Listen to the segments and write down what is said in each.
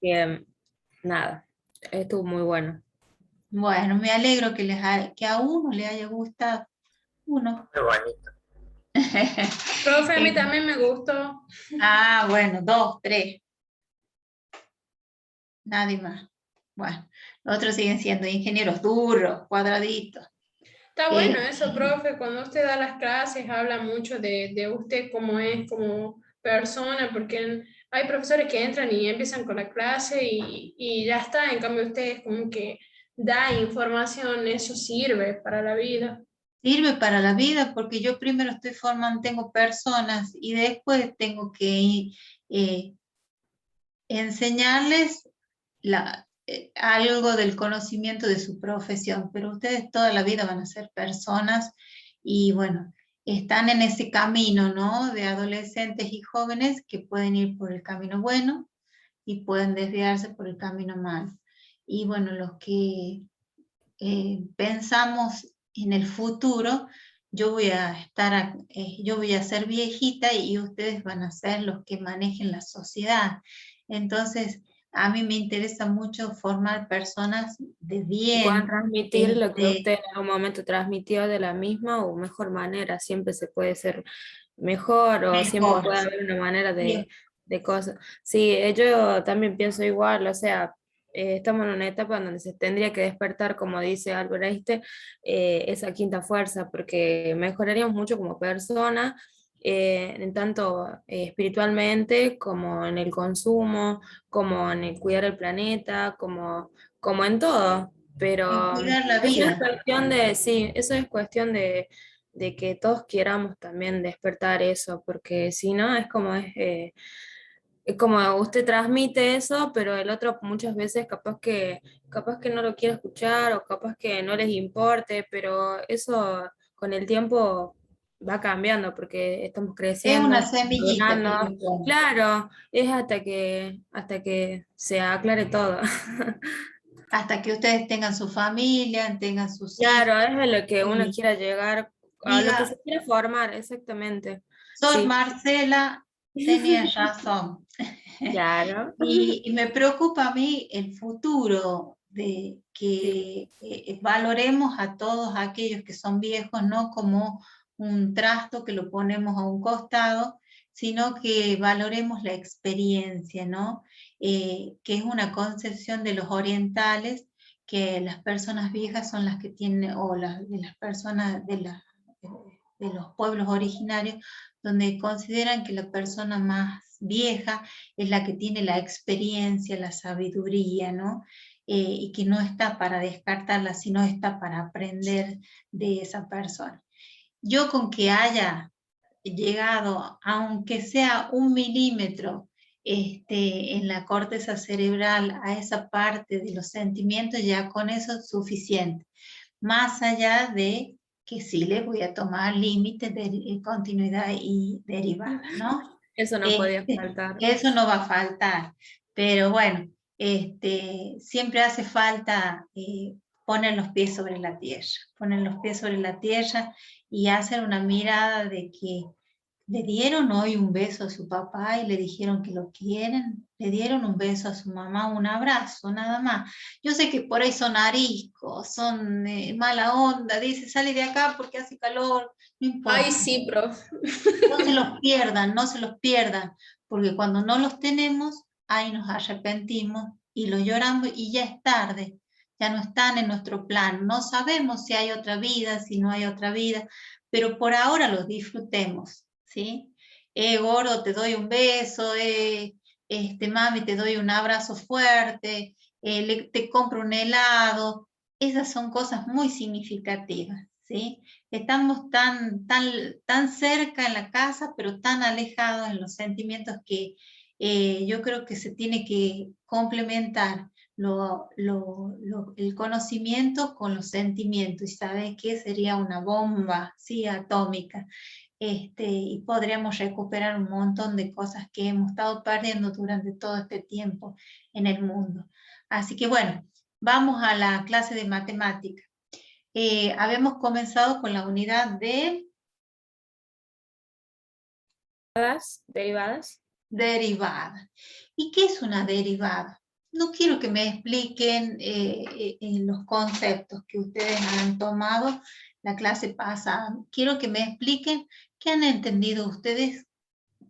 Que, nada, estuvo muy bueno. Bueno, me alegro que a uno le haya gustado. Uno. Muy bonito. Profe, a mí Eh, también me gustó. bueno, dos, tres. Nadie más. Bueno, los otros siguen siendo ingenieros duros, cuadraditos. Está bueno Eh, eso, profe, cuando usted da las clases habla mucho de usted cómo es como persona, porque hay profesores que entran y empiezan con la clase y ya está, en cambio usted es como que da información, eso sirve para la vida. Sirve para la vida porque yo primero estoy formando, tengo personas y después tengo que eh, enseñarles algo del conocimiento de su profesión, pero ustedes toda la vida van a ser personas y bueno, están en ese camino, ¿no? De adolescentes y jóvenes que pueden ir por el camino bueno y pueden desviarse por el camino malo. Y bueno, los que pensamos en el futuro, yo voy a ser viejita y ustedes van a ser los que manejen la sociedad. Entonces, a mí me interesa mucho formar personas de Y puedan bien. transmitir lo que usted Este, en algún momento transmitió de la misma o mejor manera. Siempre se puede ser mejor o siempre mejor. puede haber una manera Bien. de cosas. Sí, yo también pienso igual, o sea, estamos en una etapa donde se tendría que despertar, como dice Albert Einstein, esa quinta fuerza, porque mejoraríamos mucho como persona, en tanto espiritualmente como en el consumo, como en el cuidar el planeta, como en todo. En Pero cuidar la eso es vida. cuestión de, sí, eso es cuestión de que todos queramos también despertar eso, porque si no es como usted transmite eso, pero el otro muchas veces capaz que no lo quiere escuchar o capaz que no les importe, pero eso con el tiempo va cambiando porque estamos Es creciendo, una nos estamos semillita que madurando. yo pongo. Claro, es hasta que se aclare todo. Hasta que ustedes tengan su familia, tengan sus hijos Claro, es a lo que uno y quiera llegar, a lo que diga, se quiera formar, exactamente. Sor Sí, Marcela tenía razón. claro. Y me preocupa a mí el futuro de Sí, que valoremos a todos aquellos que son viejos, no como un trasto que lo ponemos a un costado, sino que valoremos la experiencia, ¿no? Que es una concepción de los orientales, que las personas viejas son las que tienen, o de las personas de los pueblos originarios, donde consideran que la persona más vieja es la que tiene la experiencia, la sabiduría, ¿no? Y que no está para descartarla, sino está para aprender de esa persona. Yo con que haya llegado, aunque sea 1 milímetro, en la corteza cerebral, a esa parte de los sentimientos, ya con eso es suficiente. Más allá de que sí le voy a tomar límites de continuidad y derivada, ¿no? eso no podía faltar. Eso no va a faltar, pero bueno, siempre hace falta poner los pies sobre la tierra, poner los pies sobre la tierra y hacer una mirada de que le dieron hoy un beso a su papá y le dijeron que lo quieren, le dieron un beso a su mamá, un abrazo, nada más. Yo sé que por ahí son ariscos, son mala onda, dice, sale de acá porque hace calor, no Ay, importa. sí, profe. No se los pierdan, no se los pierdan, porque cuando no los tenemos, ahí nos arrepentimos y lo lloramos y ya es tarde, ya no están en nuestro plan. No sabemos si hay otra vida, si no hay otra vida, pero por ahora los disfrutemos, ¿sí? Gordo, te doy un beso, mami, te doy un abrazo fuerte, te compro un helado. Esas son cosas muy significativas, ¿sí? Estamos tan cerca en la casa, pero tan alejados en los sentimientos que yo creo que se tiene que complementar el conocimiento con los sentimientos. ¿Y sabes qué? Sería una bomba, sí, atómica. Y podríamos recuperar un montón de cosas que hemos estado perdiendo durante todo este tiempo en el mundo. Así que bueno, vamos a la clase de matemática. Habíamos comenzado con la unidad de Derivadas. derivada. ¿Y qué es una derivada? No quiero que me expliquen los conceptos que ustedes han tomado la clase pasada. Quiero que me expliquen qué han entendido ustedes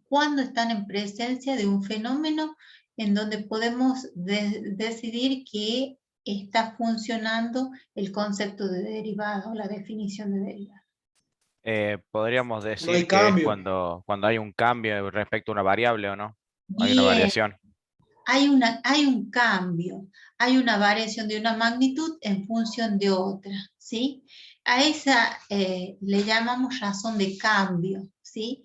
cuando están en presencia de un fenómeno en donde podemos decidir que está funcionando el concepto de derivada o la definición de derivada. Podríamos No hay decir que es cambio. cuando hay un cambio respecto a una variable o no. Hay una Bien, variación. hay un cambio, hay una variación de una magnitud en función de otra, ¿sí? A esa le llamamos razón de cambio, ¿sí?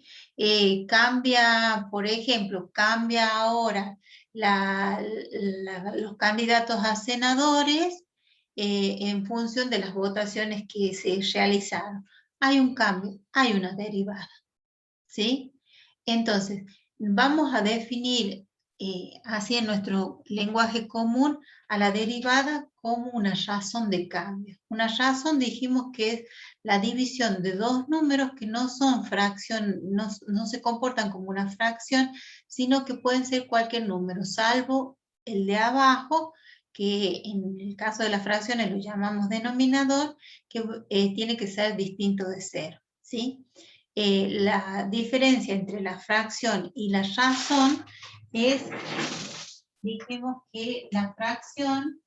Cambia, por ejemplo, cambia ahora los candidatos a senadores en función de las votaciones que se realizaron. Hay un cambio, hay una derivada, ¿sí? Entonces, vamos a definir así en nuestro lenguaje común a la derivada como una razón de cambio. Una razón dijimos que es la división de dos números que no son fracción, no se comportan como una fracción, sino que pueden ser cualquier número, salvo el de abajo, que en el caso de las fracciones lo llamamos denominador, que tiene que ser distinto de cero, ¿sí? La diferencia entre la fracción y la razón es, dijimos que la fracción,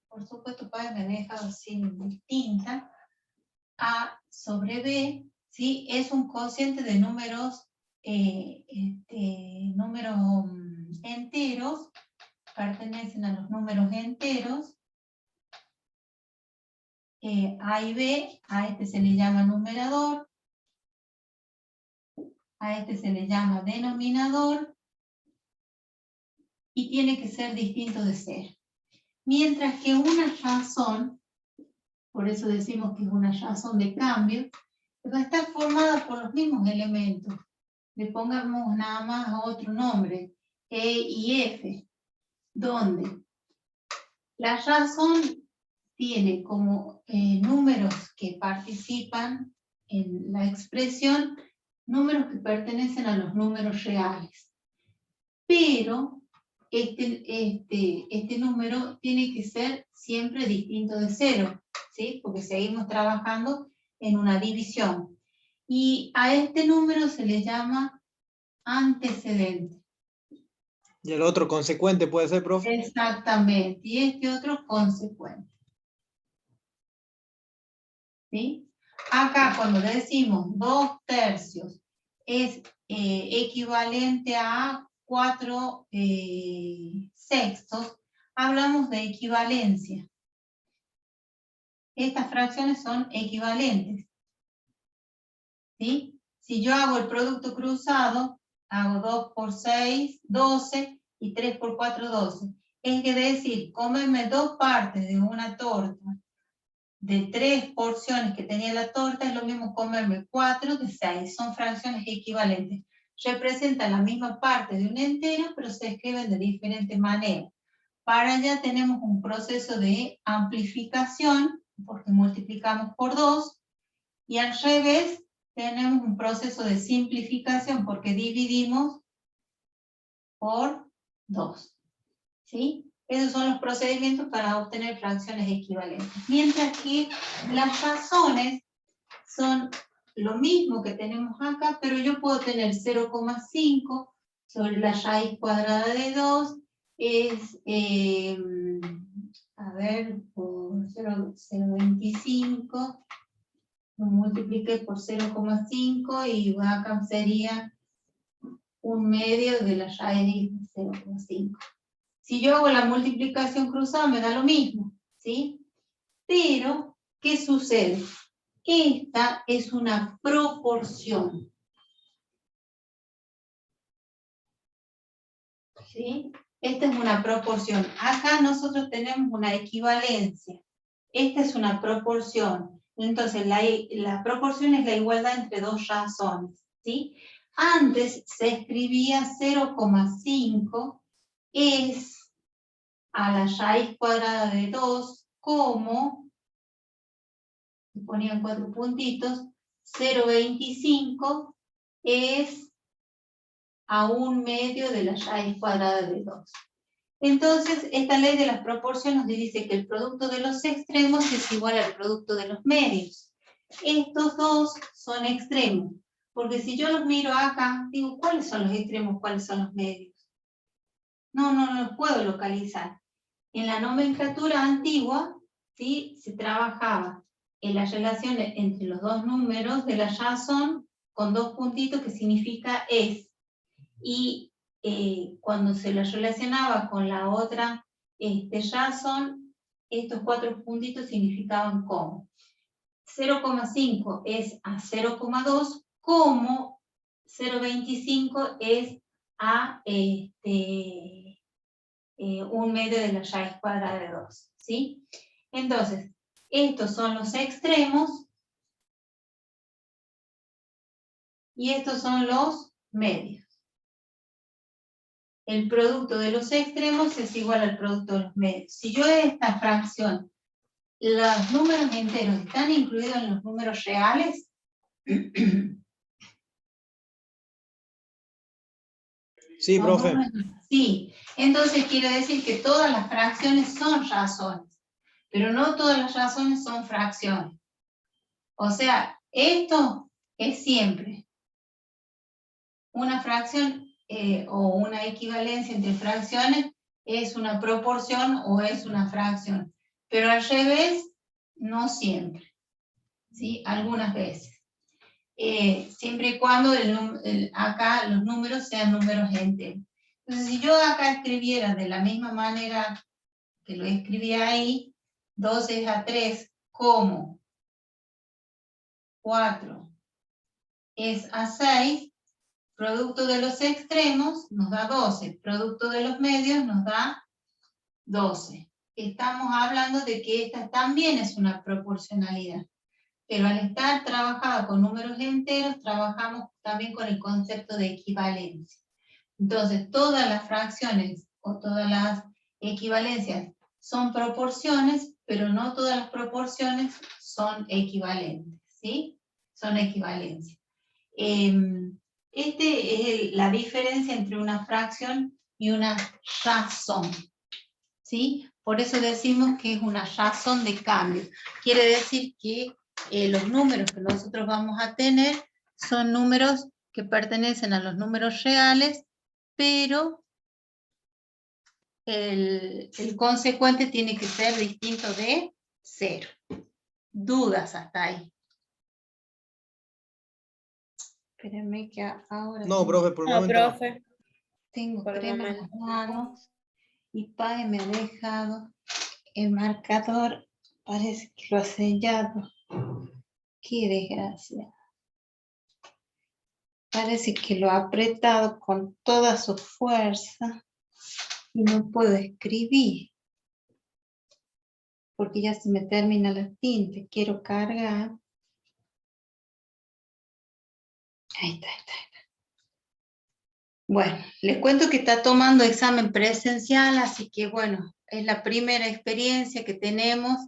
por supuesto, padre, me deja sin distinta, A sobre B, ¿sí? Es un cociente de números, enteros, pertenecen a los números enteros, A y B, a este se le llama numerador, a este se le llama denominador, y tiene que ser distinto de cero. Mientras que una razón, por eso decimos que es una razón de cambio, va a estar formada por los mismos elementos. Le pongamos nada más otro nombre, E y F, donde la razón tiene como números que participan en la expresión, números que pertenecen a los números reales. Pero este número tiene que ser siempre distinto de cero, ¿sí? Porque seguimos trabajando en una división. Y a este número se le llama antecedente. Y el otro consecuente puede ser, profe. Exactamente, y este otro consecuente. ¿Sí? Acá cuando decimos 2/3 es equivalente a 4/6, hablamos de equivalencia. Estas fracciones son equivalentes, ¿sí? Si yo hago el producto cruzado, hago 2 por 6, 12, y 3 por 4, 12. Es decir, comerme dos partes de una torta de 3 porciones que tenía la torta es lo mismo comerme 4 de 6. Son fracciones equivalentes. Representan la misma parte de una entera, pero se escriben de diferente manera. Para allá tenemos un proceso de amplificación, porque multiplicamos por 2, y al revés tenemos un proceso de simplificación, porque dividimos por 2. ¿Sí? Esos son los procedimientos para obtener fracciones equivalentes. Mientras que las razones son lo mismo que tenemos acá, pero yo puedo tener 0,5 sobre la raíz cuadrada de 2, es, por 0,25, lo multipliqué por 0,5 y acá sería 1/2 de la raíz de 0,5. Si yo hago la multiplicación cruzada me da lo mismo, ¿sí? Pero, ¿qué sucede? Esta es una proporción. ¿Sí? Esta es una proporción. Acá nosotros tenemos una equivalencia. Esta es una proporción. Entonces, la proporción es la igualdad entre dos razones, ¿sí? Antes se escribía 0,5 es a la raíz cuadrada de 2 como, se ponían 4 puntitos, 0,25 es a 1/2 de la raíz cuadrada de 2. Entonces, esta ley de las proporciones nos dice que el producto de los extremos es igual al producto de los medios. Estos dos son extremos, porque si yo los miro acá, digo, ¿cuáles son los extremos, cuáles son los medios? No los puedo localizar. En la nomenclatura antigua, ¿sí?, se trabajaba en la relación entre los dos números de la razón con 2 puntitos que significa es. Y cuando se la relacionaba con la otra razón, estos 4 puntitos significaban como. 0,5 es a 0,2, como 0,25 es a 1/2 de la raíz cuadrada de 2, ¿sí? Entonces, estos son los extremos y estos son los medios. El producto de los extremos es igual al producto de los medios. Si yo esta fracción, los números enteros están incluidos en los números reales, Sí, profe. Sí, entonces quiere decir que todas las fracciones son razones, pero no todas las razones son fracciones. O sea, esto es siempre una fracción o una equivalencia entre fracciones, es una proporción o es una fracción. Pero al revés, no siempre, ¿sí? Algunas veces. Siempre y cuando acá los números sean números enteros. Entonces, si yo acá escribiera de la misma manera que lo escribí ahí, 2 es a 3, como 4 es a 6, producto de los extremos nos da 12, producto de los medios nos da 12. Estamos hablando de que esta también es una proporcionalidad. Pero al estar trabajada con números enteros, trabajamos también con el concepto de equivalencia. Entonces, todas las fracciones o todas las equivalencias son proporciones, pero no todas las proporciones son equivalentes, ¿sí? Son equivalencias. Es la diferencia entre una fracción y una razón, ¿sí? Por eso decimos que es una razón de cambio. Quiere decir que los números que nosotros vamos a tener son números que pertenecen a los números reales, pero el consecuente tiene que ser distinto de 0. ¿Dudas hasta ahí? Espérenme que ahora... No, profe, por el No, momento no. profe. Tengo por el crema en momento. las manos y Pai me ha dejado el marcador, parece que lo ha sellado. Qué desgracia. Parece que lo ha apretado con toda su fuerza y no puedo escribir porque ya se me termina la tinta. Quiero cargar. Ahí está. Bueno, les cuento que está tomando examen presencial, así que bueno, es la primera experiencia que tenemos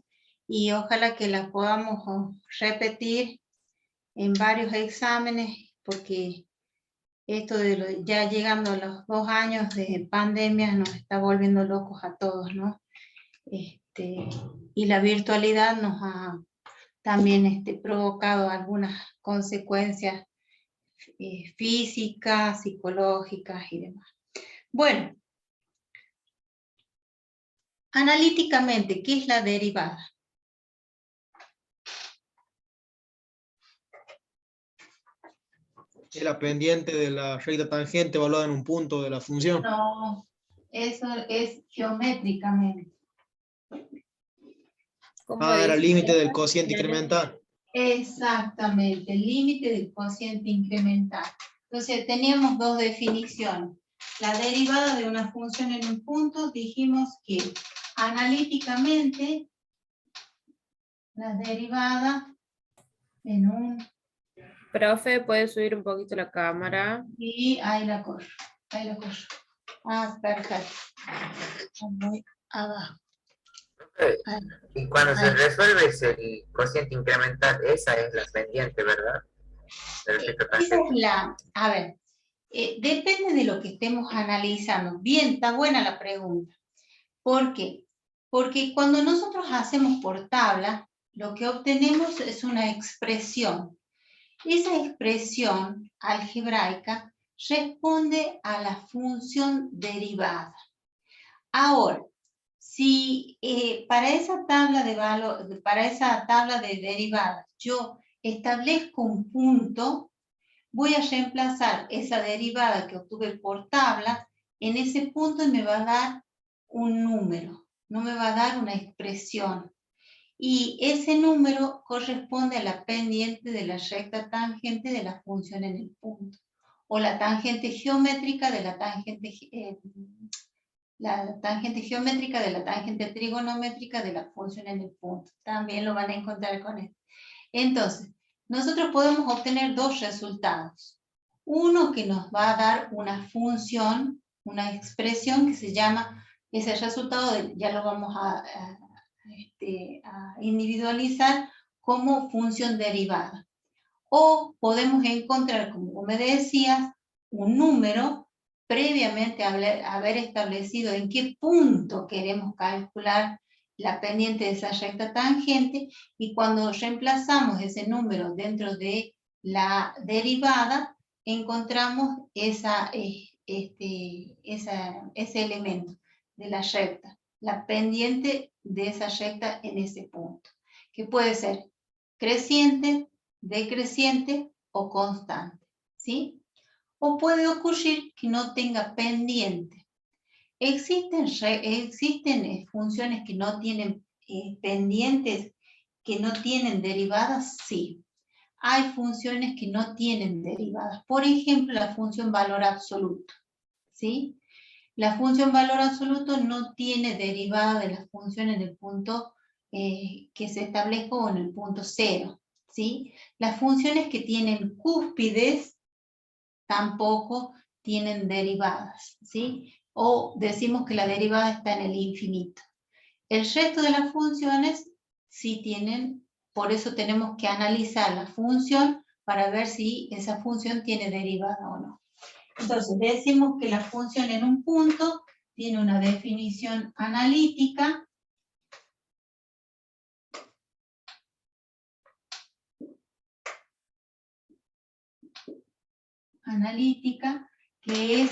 y ojalá que la podamos repetir en varios exámenes, porque esto de ya llegando a los 2 años de pandemia nos está volviendo locos a todos, ¿no? Y la virtualidad nos ha también provocado algunas consecuencias físicas, psicológicas y demás. Bueno, analíticamente, ¿qué es la derivada? Es la pendiente de la recta tangente evaluada en un punto de la función. No, eso es geométricamente. Era el límite del cociente incremental. Exactamente, el límite del cociente incremental. Entonces teníamos 2 definiciones. La derivada de una función en un punto, dijimos que analíticamente la derivada en un... Profe, ¿puede subir un poquito la cámara? Y ahí la corro. Ah, perfecto. Muy abajo. Y cuando se Ahí. resuelve el cociente incremental, esa es la pendiente, ¿verdad? Esa es la, a ver, depende de lo que estemos analizando. Bien, está buena la pregunta. ¿Por qué? Porque cuando nosotros hacemos por tabla, lo que obtenemos es una expresión. Esa expresión algebraica responde a la función derivada. Ahora, si para esa tabla de valor, para esa tabla de derivadas, yo establezco un punto, voy a reemplazar esa derivada que obtuve por tabla en ese punto y me va a dar un número, no me va a dar una expresión. Y ese número corresponde a la pendiente de la recta tangente de la función en el punto, o la tangente geométrica de la tangente geométrica de la tangente trigonométrica de la función en el punto. También lo van a encontrar con esto. Entonces, nosotros podemos obtener dos resultados. Uno que nos va a dar una función, una expresión que se llama, ese resultado ya lo vamos a individualizar como función derivada. O podemos encontrar, como me decías, un número previamente haber establecido en qué punto queremos calcular la pendiente de esa recta tangente, y cuando reemplazamos ese número dentro de la derivada, encontramos ese elemento de la recta, la pendiente de esa recta en ese punto, que puede ser creciente, decreciente o constante, ¿sí? O puede ocurrir que no tenga pendiente. ¿Existen funciones que no tienen pendientes, que no tienen derivadas? Sí. Hay funciones que no tienen derivadas. Por ejemplo, la función valor absoluto, ¿sí? La función valor absoluto no tiene derivada de la función en el punto que se establezca o en el punto 0, ¿sí? Las funciones que tienen cúspides tampoco tienen derivadas, ¿sí? O decimos que la derivada está en el infinito. El resto de las funciones sí tienen, por eso tenemos que analizar la función para ver si esa función tiene derivada o no. Entonces decimos que la función en un punto tiene una definición analítica. Que es,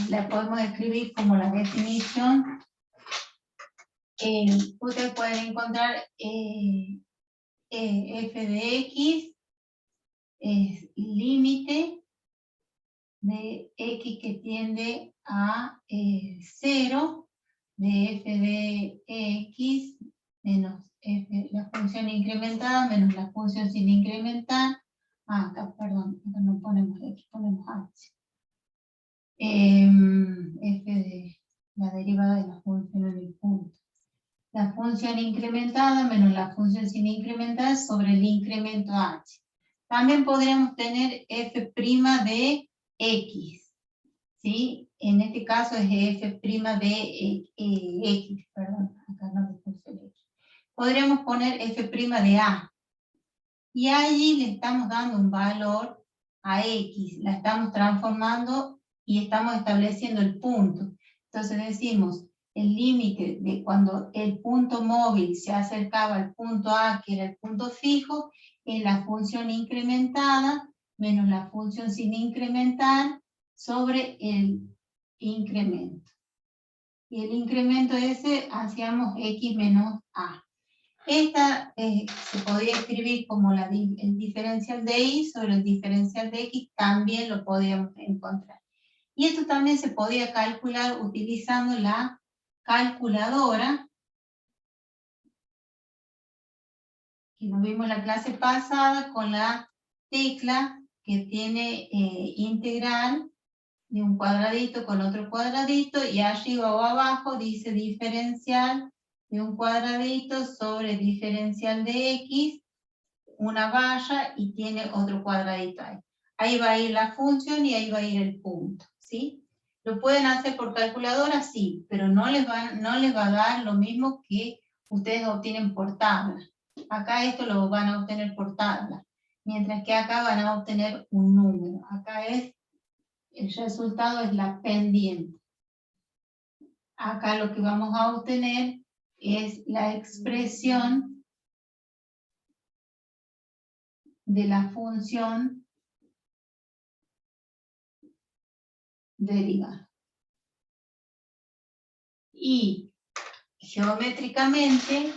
la podemos escribir como la definición. Ustedes pueden encontrar f de x es límite de x que tiende a 0 de f de x menos f, la función incrementada menos la función sin incrementar. Acá, perdón, acá no ponemos x, ponemos h. F de la derivada de la función en el punto. La función incrementada menos la función sin incrementar sobre el incremento h. También podríamos tener f' de x, ¿sí? En este caso es f' de x, perdón, acá no le puse el x. Podríamos poner f' de a. Y allí le estamos dando un valor a x, la estamos transformando y estamos estableciendo el punto. Entonces decimos, el límite de cuando el punto móvil se acercaba al punto A, que era el punto fijo, es la función incrementada menos la función sin incrementar sobre el incremento. Y el incremento ese hacíamos x menos a. Esta se podría escribir como el diferencial de y sobre el diferencial de x, también lo podríamos encontrar. Y esto también se podía calcular utilizando la calculadora, que nos vimos en la clase pasada, con la tecla que tiene integral de un cuadradito con otro cuadradito, y arriba o abajo dice diferencial de un cuadradito sobre diferencial de x, una barra y tiene otro cuadradito ahí. Ahí va a ir la función y ahí va a ir el punto, ¿sí? ¿Lo pueden hacer por calculadora? Sí, pero no les va a dar lo mismo que ustedes obtienen por tabla. Acá esto lo van a obtener por tabla. mientras que acá van a obtener un número. Acá el resultado es la pendiente. Acá lo que vamos a obtener es la expresión de la función derivada. Y geométricamente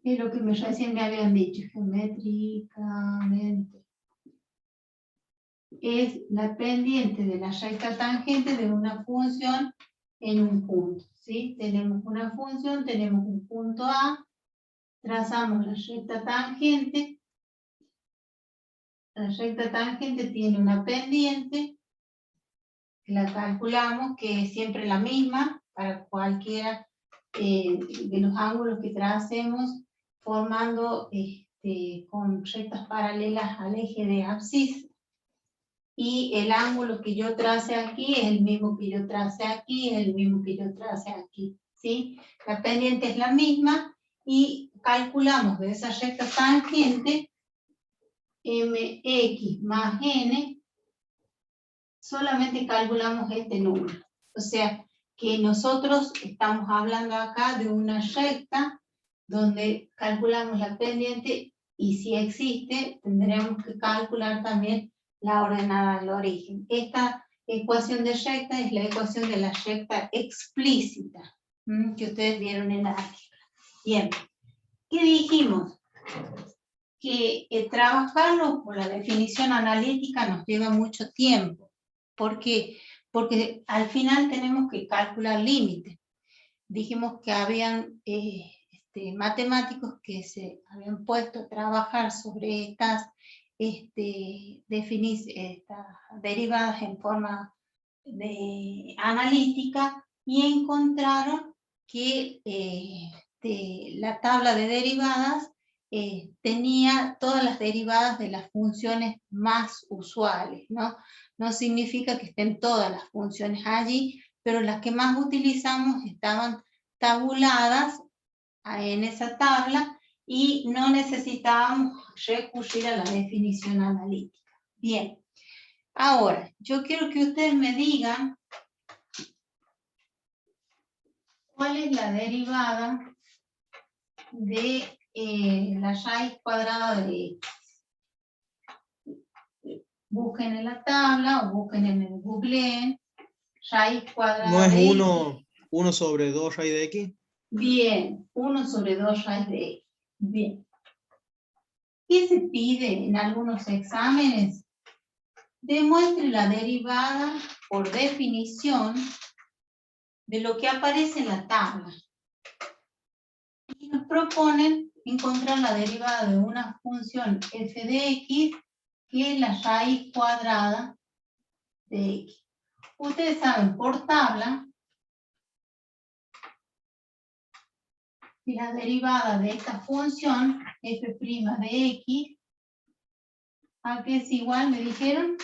es lo que recién me habían dicho, geométricamente es la pendiente de la recta tangente de una función en un punto, ¿sí? Tenemos una función, tenemos un punto A, trazamos la recta tangente tiene una pendiente, la calculamos, que es siempre la misma para cualquiera de los ángulos que tracemos, formando con rectas paralelas al eje de abscisa. Y el ángulo que yo trace aquí es el mismo que yo trace aquí, es el mismo que yo trace aquí, ¿sí? La pendiente es la misma y calculamos de esa recta tangente mx más n, solamente calculamos este número. O sea, que nosotros estamos hablando acá de una recta donde calculamos la pendiente y si existe, tendremos que calcular también la ordenada del origen. Esta ecuación de recta es la ecuación de la recta explícita que ustedes vieron en la álgebra. Bien, ¿qué dijimos? Que trabajarlo por la definición analítica nos lleva mucho tiempo. ¿Por qué? Porque al final tenemos que calcular límites. Dijimos que habían matemáticos que se habían puesto a trabajar sobre estas derivadas en forma analítica y encontraron que la tabla de derivadas tenía todas las derivadas de las funciones más usuales, ¿no? No significa que estén todas las funciones allí, pero las que más utilizamos estaban tabuladas en esa tabla y no necesitábamos recurrir a la definición analítica. Bien, ahora yo quiero que ustedes me digan cuál es la derivada de la raíz cuadrada de x. Busquen en la tabla o busquen en el Google raíz cuadrada ¿No es de 1 sobre 2 raíz de x? Bien, 1 sobre 2 raíz de x. Bien. ¿Qué se pide en algunos exámenes? Demuestre la derivada por definición de lo que aparece en la tabla. Y nos proponen encontrar la derivada de una función f de x, que es la raíz cuadrada de x. Ustedes saben por tabla que la derivada de esta función f' de x, ¿a qué es igual? ¿Me dijeron?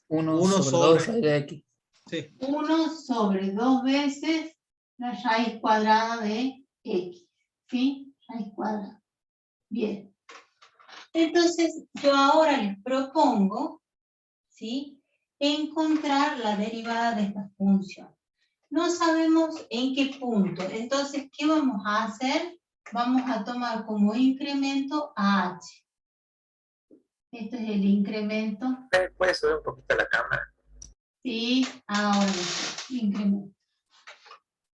1 1 sobre 2 sobre- raíz de x. Sí. 1 sobre 2 veces la raíz cuadrada de x. ¿Sí? Raíz cuadrada. Bien. Entonces, yo ahora les propongo, ¿sí?, encontrar la derivada de esta función. No sabemos en qué punto. Entonces, ¿qué vamos a hacer? Vamos a tomar como incremento a h. Este es el incremento. ¿Puedes subir un poquito la cámara? Sí, ahora incremento.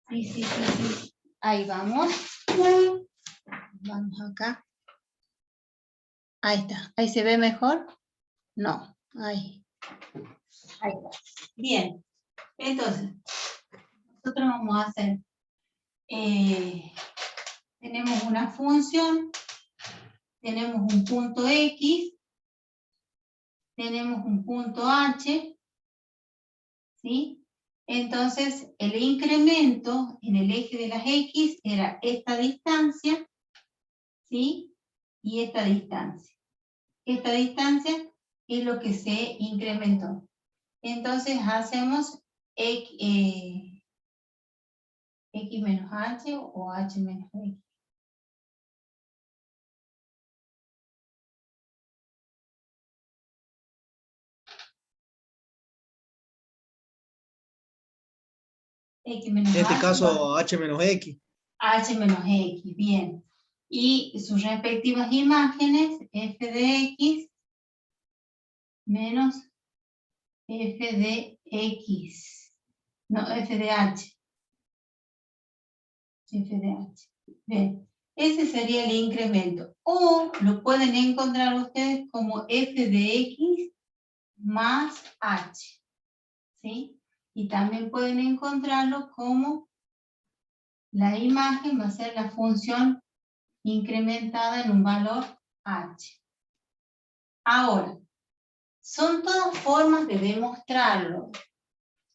Sí. Ahí vamos. Vamos acá. Ahí está. ¿Ahí se ve mejor? No. Ahí. Ahí está. Bien. Entonces, nosotros vamos a hacer. Tenemos una función. Tenemos un punto X. Tenemos un punto H. ¿Sí? Entonces, el incremento en el eje de las X era esta distancia, ¿sí? Y esta distancia. Esta distancia es lo que se incrementó. Entonces, hacemos X menos H o H menos X. X menos En este H, caso, H menos X. H menos X, bien. Y sus respectivas imágenes, f de X menos f de X. No, f de H. F de H. Bien. Ese sería el incremento. O lo pueden encontrar ustedes como f de X más H. ¿Sí? Y también pueden encontrarlo como la imagen va a ser la función incrementada en un valor H. Ahora, son todas formas de demostrarlo.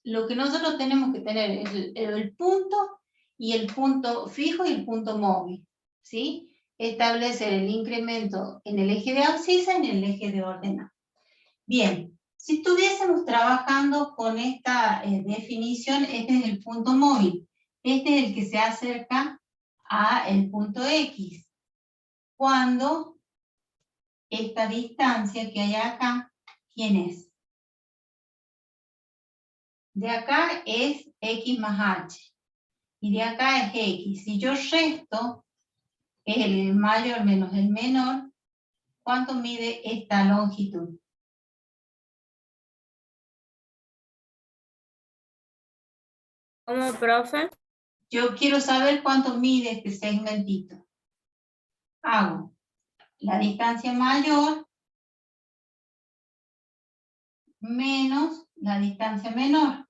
Lo que nosotros tenemos que tener es el punto y el punto fijo y el punto móvil, ¿sí? Establecer el incremento en el eje de abscisa y en el eje de ordenada. Bien, si estuviésemos trabajando con esta definición, este es el punto móvil. Este es el que se acerca al punto X. Cuando esta distancia que hay acá, ¿quién es? De acá es X más H. Y de acá es X. Si yo resto, es el mayor menos el menor, ¿cuánto mide esta longitud? ¿Cómo, profe? Yo quiero saber cuánto mide este segmentito. Hago la distancia mayor menos la distancia menor.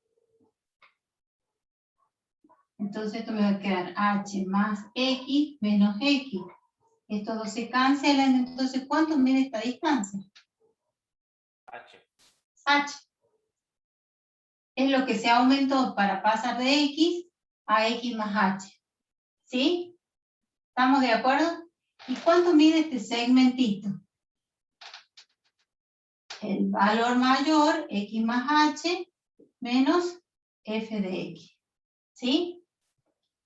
Entonces esto me va a quedar H más X menos X. Estos dos se cancelan, entonces ¿cuánto mide esta distancia? H. H. Es lo que se aumentó para pasar de X a X más H. ¿Sí? ¿Estamos de acuerdo? ¿Y cuánto mide este segmentito? El valor mayor, X más H, menos F de X. ¿Sí?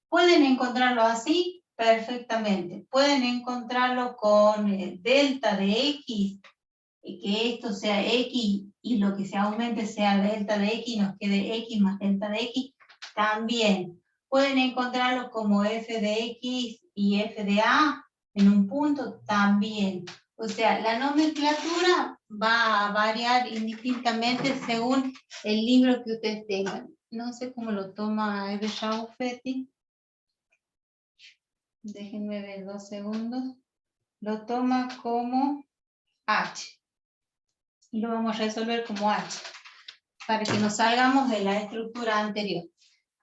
¿Pueden encontrarlo así? Perfectamente. Pueden encontrarlo con delta de X, que esto sea X y lo que se aumente sea delta de X y nos quede X más delta de X. También. Pueden encontrarlo como F de X y F de A en un punto también. O sea, la nomenclatura va a variar indistintamente según el libro que ustedes tengan. No sé cómo lo toma Eve Schaufetti. Déjenme ver 2 segundos. Lo toma como H. Y lo vamos a resolver como H. Para que nos salgamos de la estructura anterior.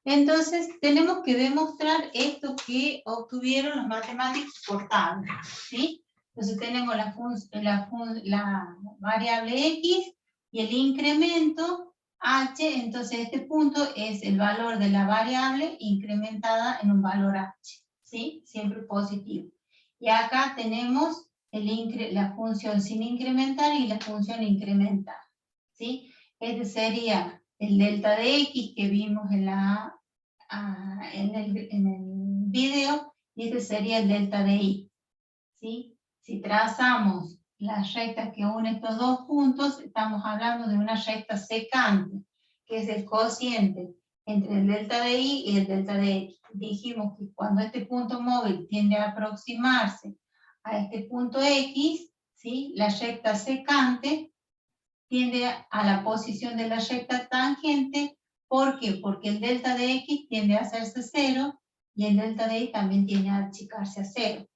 Entonces, tenemos que demostrar esto que obtuvieron los matemáticos por tabla. ¿Sí? Entonces, tenemos la variable X y el incremento H. Entonces, este punto es el valor de la variable incrementada en un valor H. ¿Sí? Siempre positivo. Y acá tenemos la función sin incrementar y la función incrementada. ¿Sí? Este sería el delta de X que vimos en el video, y este sería el delta de Y. ¿Sí? Si trazamos la recta que une estos dos puntos, estamos hablando de una recta secante, que es el cociente entre el delta de Y y el delta de X. Dijimos que cuando este punto móvil tiende a aproximarse a este punto X, ¿sí? La recta secante tiende a la posición de la recta tangente. ¿Por qué? Porque el delta de X tiende a hacerse 0 y el delta de Y también tiende a achicarse a 0.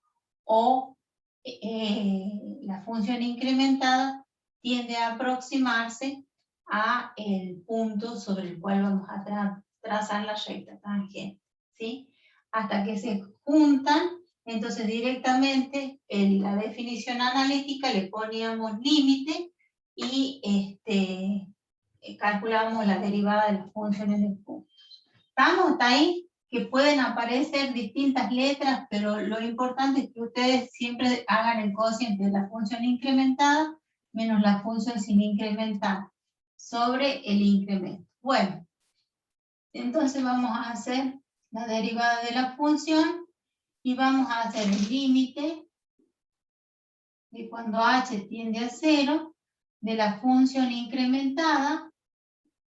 O la función incrementada tiende a aproximarse a el punto sobre el cual vamos a trazar la recta tangente. ¿Sí? Hasta que se juntan, entonces directamente en la definición analítica le poníamos límite y calculamos la derivada de las funciones de puntos. ¿Estamos hasta ahí? Que pueden aparecer distintas letras, pero lo importante es que ustedes siempre hagan el cociente de la función incrementada menos la función sin incrementar sobre el incremento. Bueno, entonces vamos a hacer la derivada de la función y vamos a hacer el límite de cuando h tiende a 0 de la función incrementada,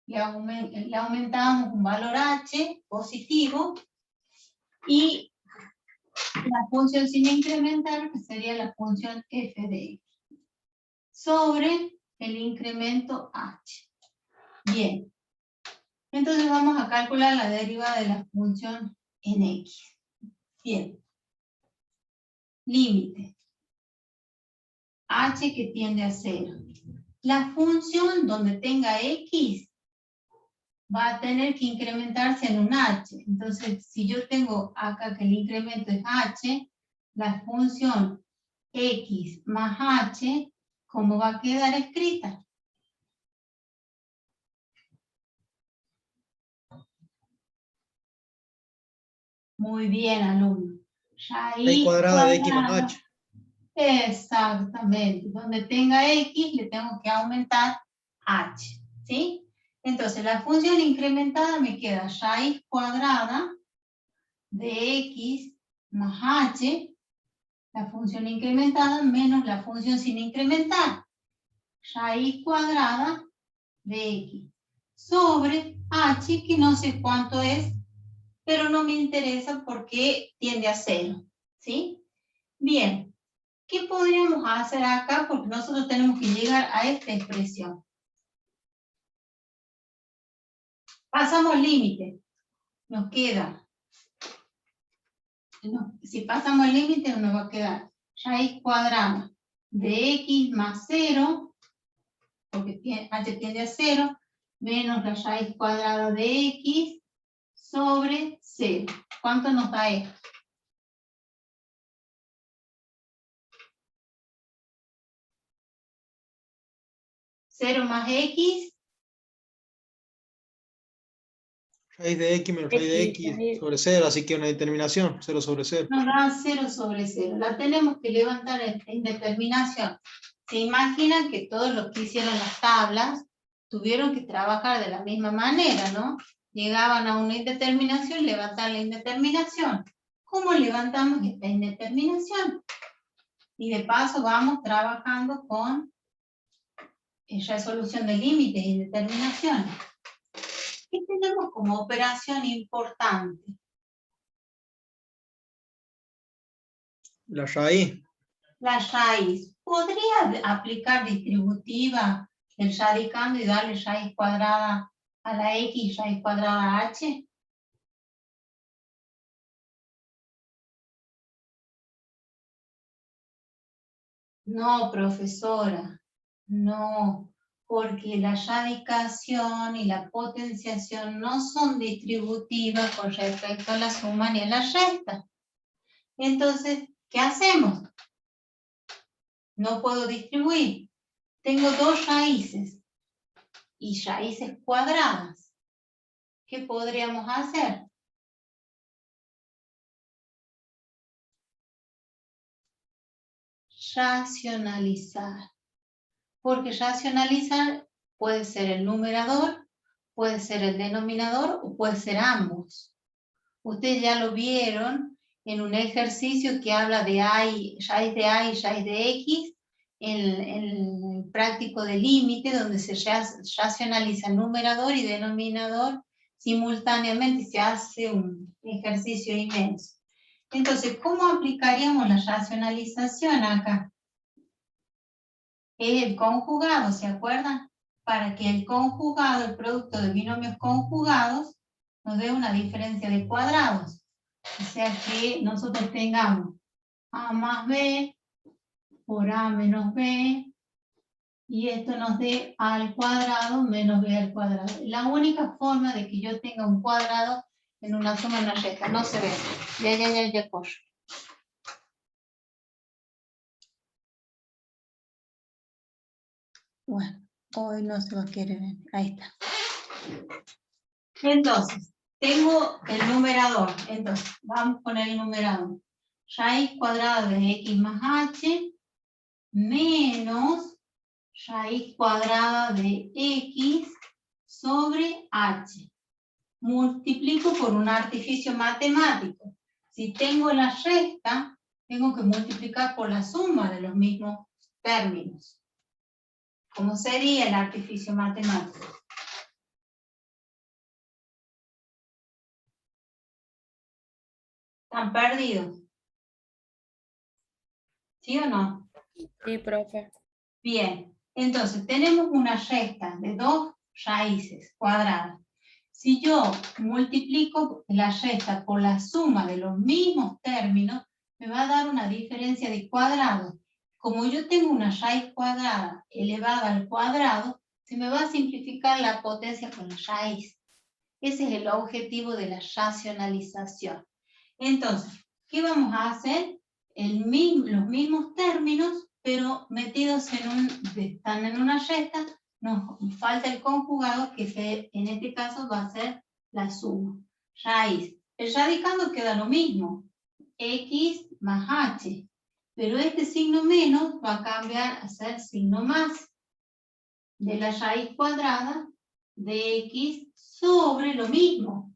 le aumentamos un valor h positivo y la función sin incrementar, que sería la función f de x, sobre el incremento h. Bien. Entonces vamos a calcular la derivada de la función en x. Bien. Límite. H que tiende a 0. La función donde tenga x va a tener que incrementarse en un h. Entonces, si yo tengo acá que el incremento es h, la función x más h, ¿cómo va a quedar escrita? Muy bien, alumno. Raíz cuadrada de x más h. Exactamente. Donde tenga x, le tengo que aumentar h. ¿Sí? Entonces, la función incrementada me queda raíz cuadrada de x más h, la función incrementada menos la función sin incrementar. Raíz cuadrada de x sobre h, que no sé cuánto es, pero no me interesa porque tiende a 0, ¿sí? Bien, ¿qué podríamos hacer acá? Porque nosotros tenemos que llegar a esta expresión. Pasamos el límite, nos queda, si pasamos el límite nos va a quedar raíz cuadrada de x más 0, porque h tiende a 0, menos la raíz cuadrada de x sobre 0. ¿Cuánto nos da esto? 0 más x. Raíz de x menos raíz de x sobre 0, así que una determinación, 0 sobre 0. Nos da 0 sobre 0. La tenemos que levantar en determinación. ¿Se imaginan que todos los que hicieron las tablas tuvieron que trabajar de la misma manera, no? Llegaban a una indeterminación, levantar la indeterminación. ¿Cómo levantamos esta indeterminación? Y de paso vamos trabajando con resolución de límites y indeterminaciones. ¿Qué tenemos como operación importante? La raíz. La raíz. ¿Podría aplicar distributiva el radicando y darle raíz cuadrada a la x y raíz cuadrada a h? No, profesora, no, porque la radicación y la potenciación no son distributivas con respecto a la suma ni a la resta. Entonces, ¿qué hacemos? No puedo distribuir. Tengo dos raíces y raíces cuadradas. ¿Qué podríamos hacer? Racionalizar. Porque racionalizar puede ser el numerador, puede ser el denominador o puede ser ambos. Ustedes ya lo vieron en un ejercicio que habla de raíz de a y raíz de x, en el práctico de límite, donde se racionaliza numerador y denominador simultáneamente, se hace un ejercicio inmenso. Entonces, ¿cómo aplicaríamos la racionalización acá? Es el conjugado, ¿se acuerdan? Para que el conjugado, el producto de binomios conjugados, nos dé una diferencia de cuadrados. O sea que nosotros tengamos a más b por a menos b, y esto nos dé a al cuadrado menos b al cuadrado. La única forma de que yo tenga un cuadrado en una suma y una resta, no se ve. Ya corre. Bueno, hoy no se va a querer ver. Ahí está. Entonces, tengo el numerador. Entonces, vamos con el numerador. Raíz cuadrada de x más h menos raíz cuadrada de x sobre h. multiplico por un artificio matemático. Si tengo la resta, tengo que multiplicar por la suma de los mismos términos. ¿Cómo sería el artificio matemático? ¿Están perdidos? ¿Sí o no? Sí, profe. Bien, entonces tenemos una resta de 2 raíces cuadradas. Si yo multiplico la resta por la suma de los mismos términos, me va a dar una diferencia de cuadrado. Como yo tengo una raíz cuadrada elevada al cuadrado, se me va a simplificar la potencia con la raíz. Ese es el objetivo de la racionalización. Entonces, ¿qué vamos a hacer? Los mismos términos, pero metidos están en una resta, nos falta el conjugado, que en este caso va a ser la suma. Raíz. El radicando queda lo mismo, x más h, pero este signo menos va a cambiar a ser signo más de la raíz cuadrada de x sobre lo mismo.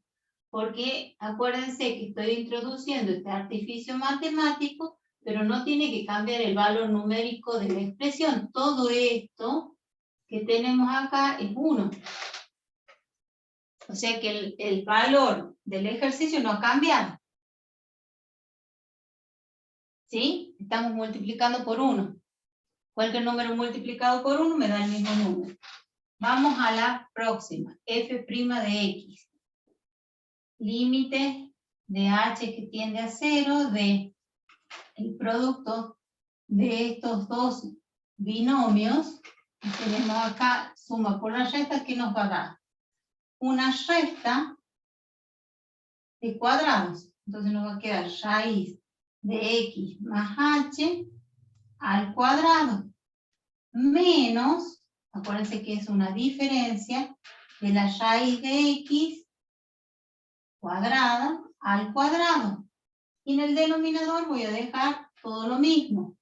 Porque acuérdense que estoy introduciendo este artificio matemático, pero no tiene que cambiar el valor numérico de la expresión. Todo esto que tenemos acá es 1. O sea que el valor del ejercicio no ha cambiado. ¿Sí? Estamos multiplicando por 1. Cualquier número multiplicado por 1 me da el mismo número. Vamos a la próxima. F' de x. Límite de h que tiende a 0 de el producto de estos dos binomios que tenemos acá, suma por la resta, que nos va a dar una resta de cuadrados. Entonces nos va a quedar raíz de x más h al cuadrado menos, acuérdense que es una diferencia de la raíz de x cuadrada al cuadrado. Y en el denominador voy a dejar todo lo mismo.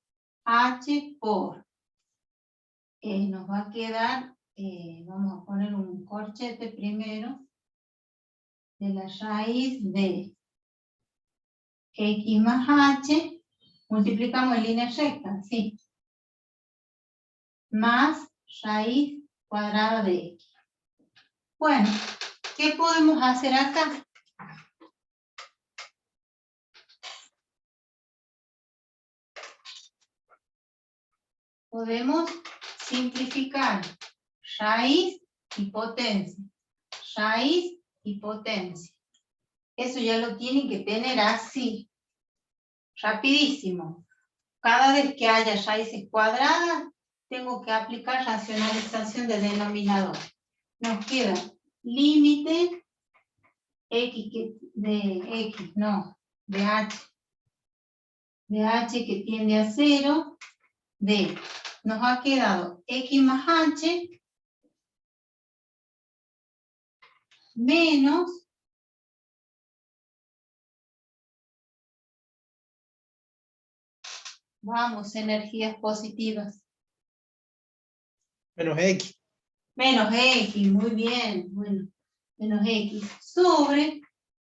H por. Nos va a quedar, vamos a poner un corchete primero, de la raíz de x más h, multiplicamos en línea recta, ¿sí? Más raíz cuadrada de x. Bueno, ¿qué podemos hacer acá? Podemos simplificar raíz y potencia. Raíz y potencia. Eso ya lo tienen que tener así. Rapidísimo. Cada vez que haya raíces cuadradas, tengo que aplicar racionalización de denominador. Nos queda límite de h. De h que tiende a 0, de, nos ha quedado x más h menos vamos, energías positivas. Menos x. Menos x, muy bien, bueno, menos x sobre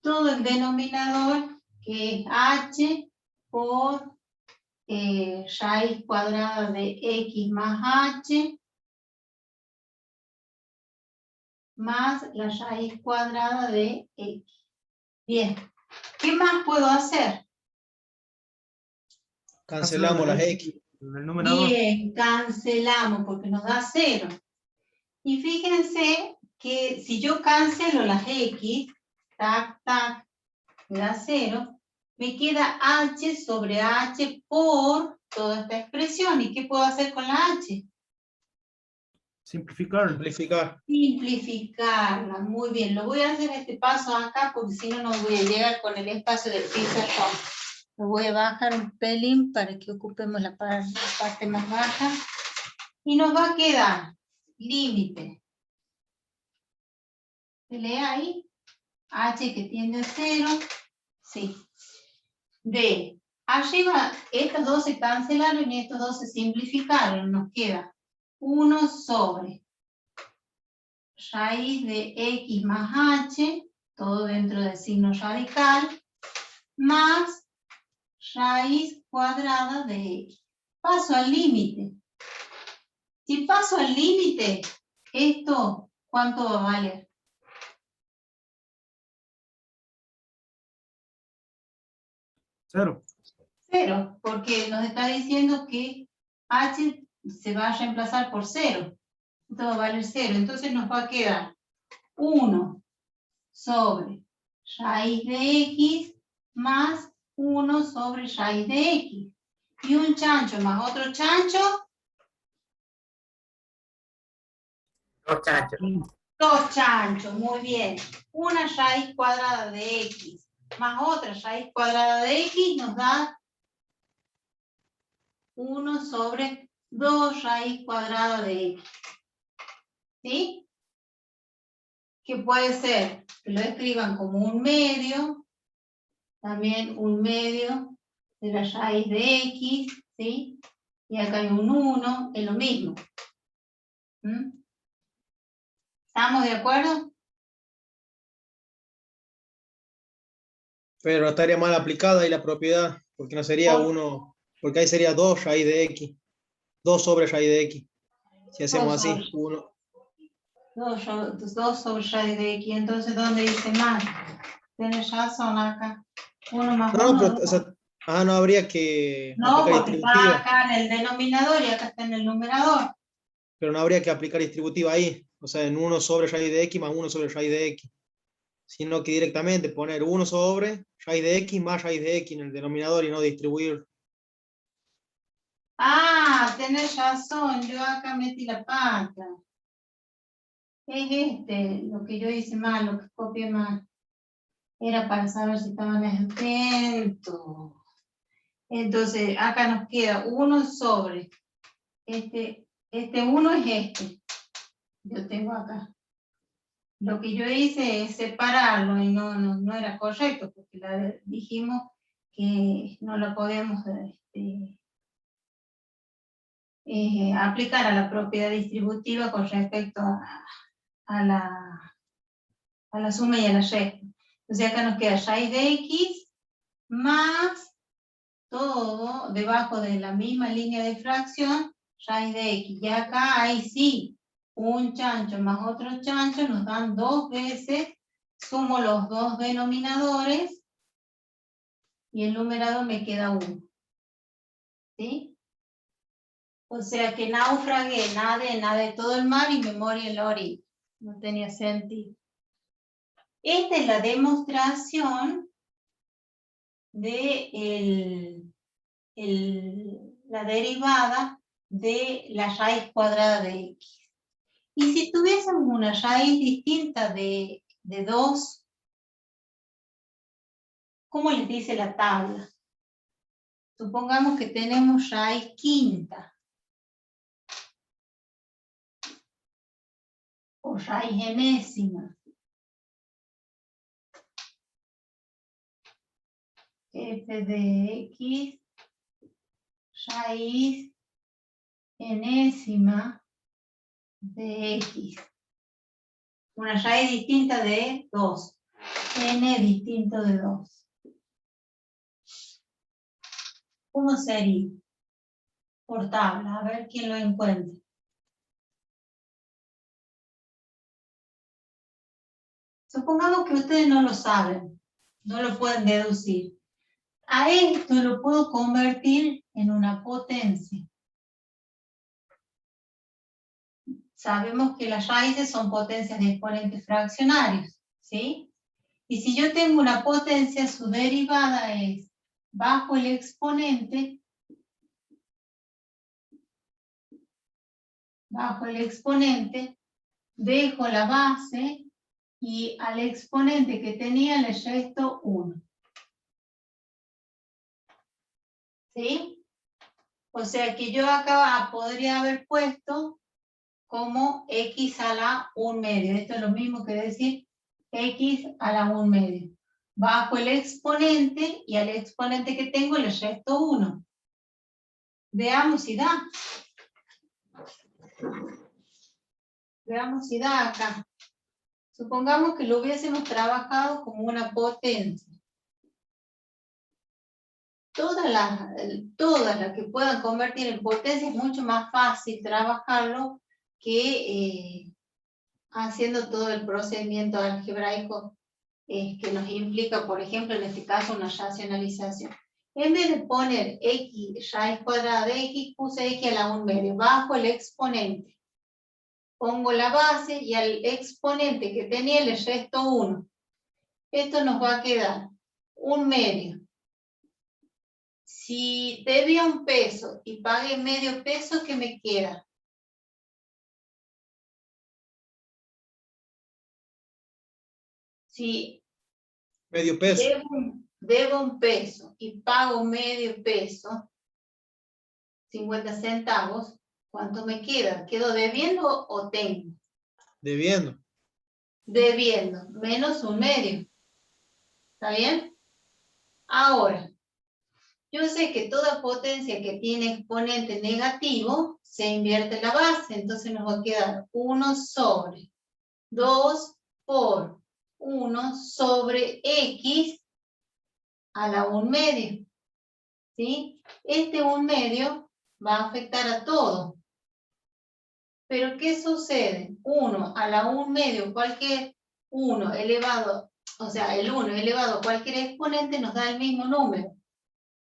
todo el denominador que es h por raíz cuadrada de x más h más la raíz cuadrada de x. Bien, ¿qué más puedo hacer? Cancelamos las x. El numerador. Bien, cancelamos porque nos da 0. Y fíjense que si yo cancelo las x, tac, tac, me da 0, me queda h sobre h por toda esta expresión. ¿Y qué puedo hacer con la h? Simplificar. Simplificar. Simplificarla, muy bien. Lo voy a hacer este paso acá porque si no, no voy a llegar con el espacio del pizarrón. Lo voy a bajar un pelín para que ocupemos la parte más baja. Y nos va a quedar límite. ¿Se lee ahí? H que tiende a 0. Sí. De arriba, estos dos se cancelaron y estos dos se simplificaron. Nos queda 1 sobre raíz de x más h todo dentro del signo radical, más raíz cuadrada de x. Paso al límite. Si paso al límite, esto, ¿cuánto va a valer? Cero. Cero, porque nos está diciendo que h se va a reemplazar por cero. Esto va a valer cero. Entonces nos va a quedar 1 sobre raíz de x más 1 sobre raíz de x. Y un chancho más otro chancho. 2 chanchos. 2 chanchos, muy bien. Una raíz cuadrada de x más otra raíz cuadrada de x nos da 1 sobre 2 raíz cuadrada de x. ¿Sí? Que puede ser que lo escriban como un medio, también un medio de la raíz de x, ¿sí? Y acá hay un 1, es lo mismo. ¿Mm? ¿Estamos de acuerdo? Pero estaría mal aplicada ahí la propiedad, porque no sería ¿Por? 1, porque ahí sería 2 raíz de x. 2 sobre raíz de x. Si hacemos así, 1. 2 sobre raíz de x, entonces ¿dónde dice más? Tienes razón acá. 1 más 1. No, pero o sea, no habría que No, aplicar porque está distributiva. acá en el denominador y acá está en el numerador. Pero no habría que aplicar distributiva ahí. O sea, en 1 sobre raíz de x más 1 sobre raíz de x. Sino que directamente poner 1 sobre raíz de x más raíz de x en el denominador y no distribuir. Ah, tenés razón, yo acá metí la pata. Es lo que yo hice mal, lo que copié mal. Era para saber si estaban atentos. Entonces, acá nos queda 1 sobre. Este 1 es este. Yo tengo acá. Lo que yo hice es separarlo y no era correcto, porque dijimos que no lo podemos aplicar a la propiedad distributiva con respecto a la suma y a la resta. Entonces acá nos queda raíz de x más todo debajo de la misma línea de fracción, raíz de x. Y acá ahí sí, un chancho más otro chancho nos dan 2 veces, sumo los dos denominadores y el numerador me queda 1. ¿Sí? O sea que naufragué, nadé todo el mar y me morí en la orilla. No tenía sentido. Esta es la demostración de la derivada de la raíz cuadrada de x. Y si tuviésemos una raíz distinta de 2, ¿cómo les dice la tabla? Supongamos que tenemos raíz quinta o raíz enésima. F de x, raíz enésima de x. Una raíz distinta de 2. N distinto de 2. ¿Cómo sería? Por tabla, a ver quién lo encuentra. Supongamos que ustedes no lo saben, no lo pueden deducir. A esto lo puedo convertir en una potencia. Sabemos que las raíces son potencias de exponentes fraccionarios, ¿sí? Y si yo tengo una potencia, su derivada es bajo el exponente, dejo la base y al exponente que tenía le resto 1. ¿Sí? O sea que yo acá podría haber puesto como x a la 1 medio. Esto es lo mismo que decir x a la 1 medio. Bajo el exponente y al exponente que tengo le resto 1. Veamos si da. Veamos si da acá. Supongamos que lo hubiésemos trabajado como una potencia. Todas las que puedan convertir en potencia es mucho más fácil trabajarlo que haciendo todo el procedimiento algebraico que nos implica, por ejemplo, en este caso, una racionalización. En vez de poner x raíz cuadrada de x, puse x a la 1/2, bajo el exponente. Pongo la base y al exponente que tenía le resto 1. Esto nos va a quedar 1/2. Si debía 1 peso y pagué medio peso, ¿qué me queda? Si Medio peso. debo 1 peso y pago medio peso, 50 centavos, ¿cuánto me queda? ¿Quedo debiendo o tengo? Debiendo. Debiendo, menos 1/2. ¿Está bien? Ahora, yo sé que toda potencia que tiene exponente negativo se invierte la base, entonces nos va a quedar 1 sobre 2 por 1 sobre x a la 1/2. ¿Sí? Este 1/2 va a afectar a todo. Pero ¿qué sucede? 1 a la 1/2, cualquier 1 elevado, o sea, el 1 elevado a cualquier exponente nos da el mismo número.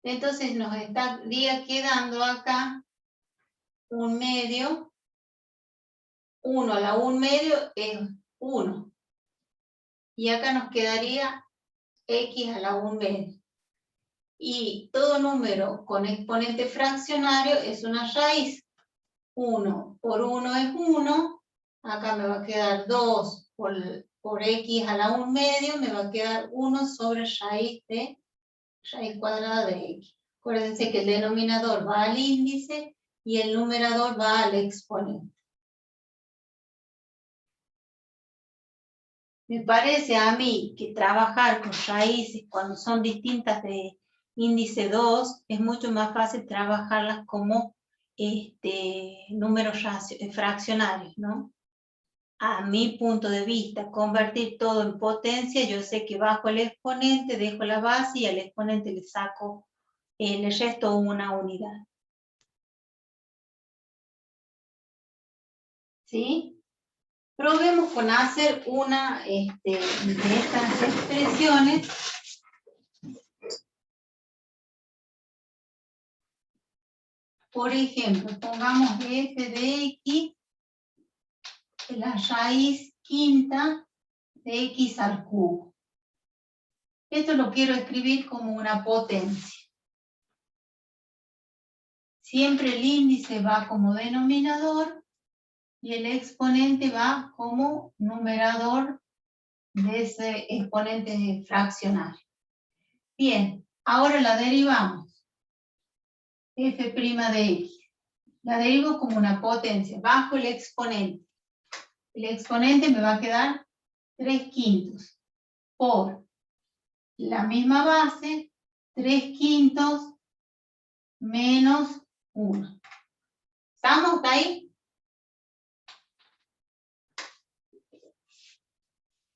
Entonces nos estaría quedando acá 1/2. 1 a la 1/2 es 1. Y acá nos quedaría x a la 1/2. Y todo número con exponente fraccionario es una raíz. 1 por 1 es 1. Acá me va a quedar 2 por x a la 1/2. Me va a quedar 1 sobre raíz cuadrada de x. Acuérdense que el denominador va al índice y el numerador va al exponente. Me parece a mí que trabajar con raíces cuando son distintas de índice 2 es mucho más fácil trabajarlas como números fraccionarios, ¿no? A mi punto de vista, convertir todo en potencia, yo sé que bajo el exponente dejo la base y al exponente le saco, le resto una unidad. ¿Sí? Probemos con hacer una de estas expresiones. Por ejemplo, pongamos f de x, la raíz quinta de x al cubo. Esto lo quiero escribir como una potencia. Siempre el índice va como denominador y el exponente va como numerador de ese exponente fraccionario. Bien, ahora la derivamos. F' de x. La derivo como una potencia bajo el exponente. El exponente me va a quedar 3/5 por la misma base, 3/5 menos 1. ¿Estamos hasta ahí?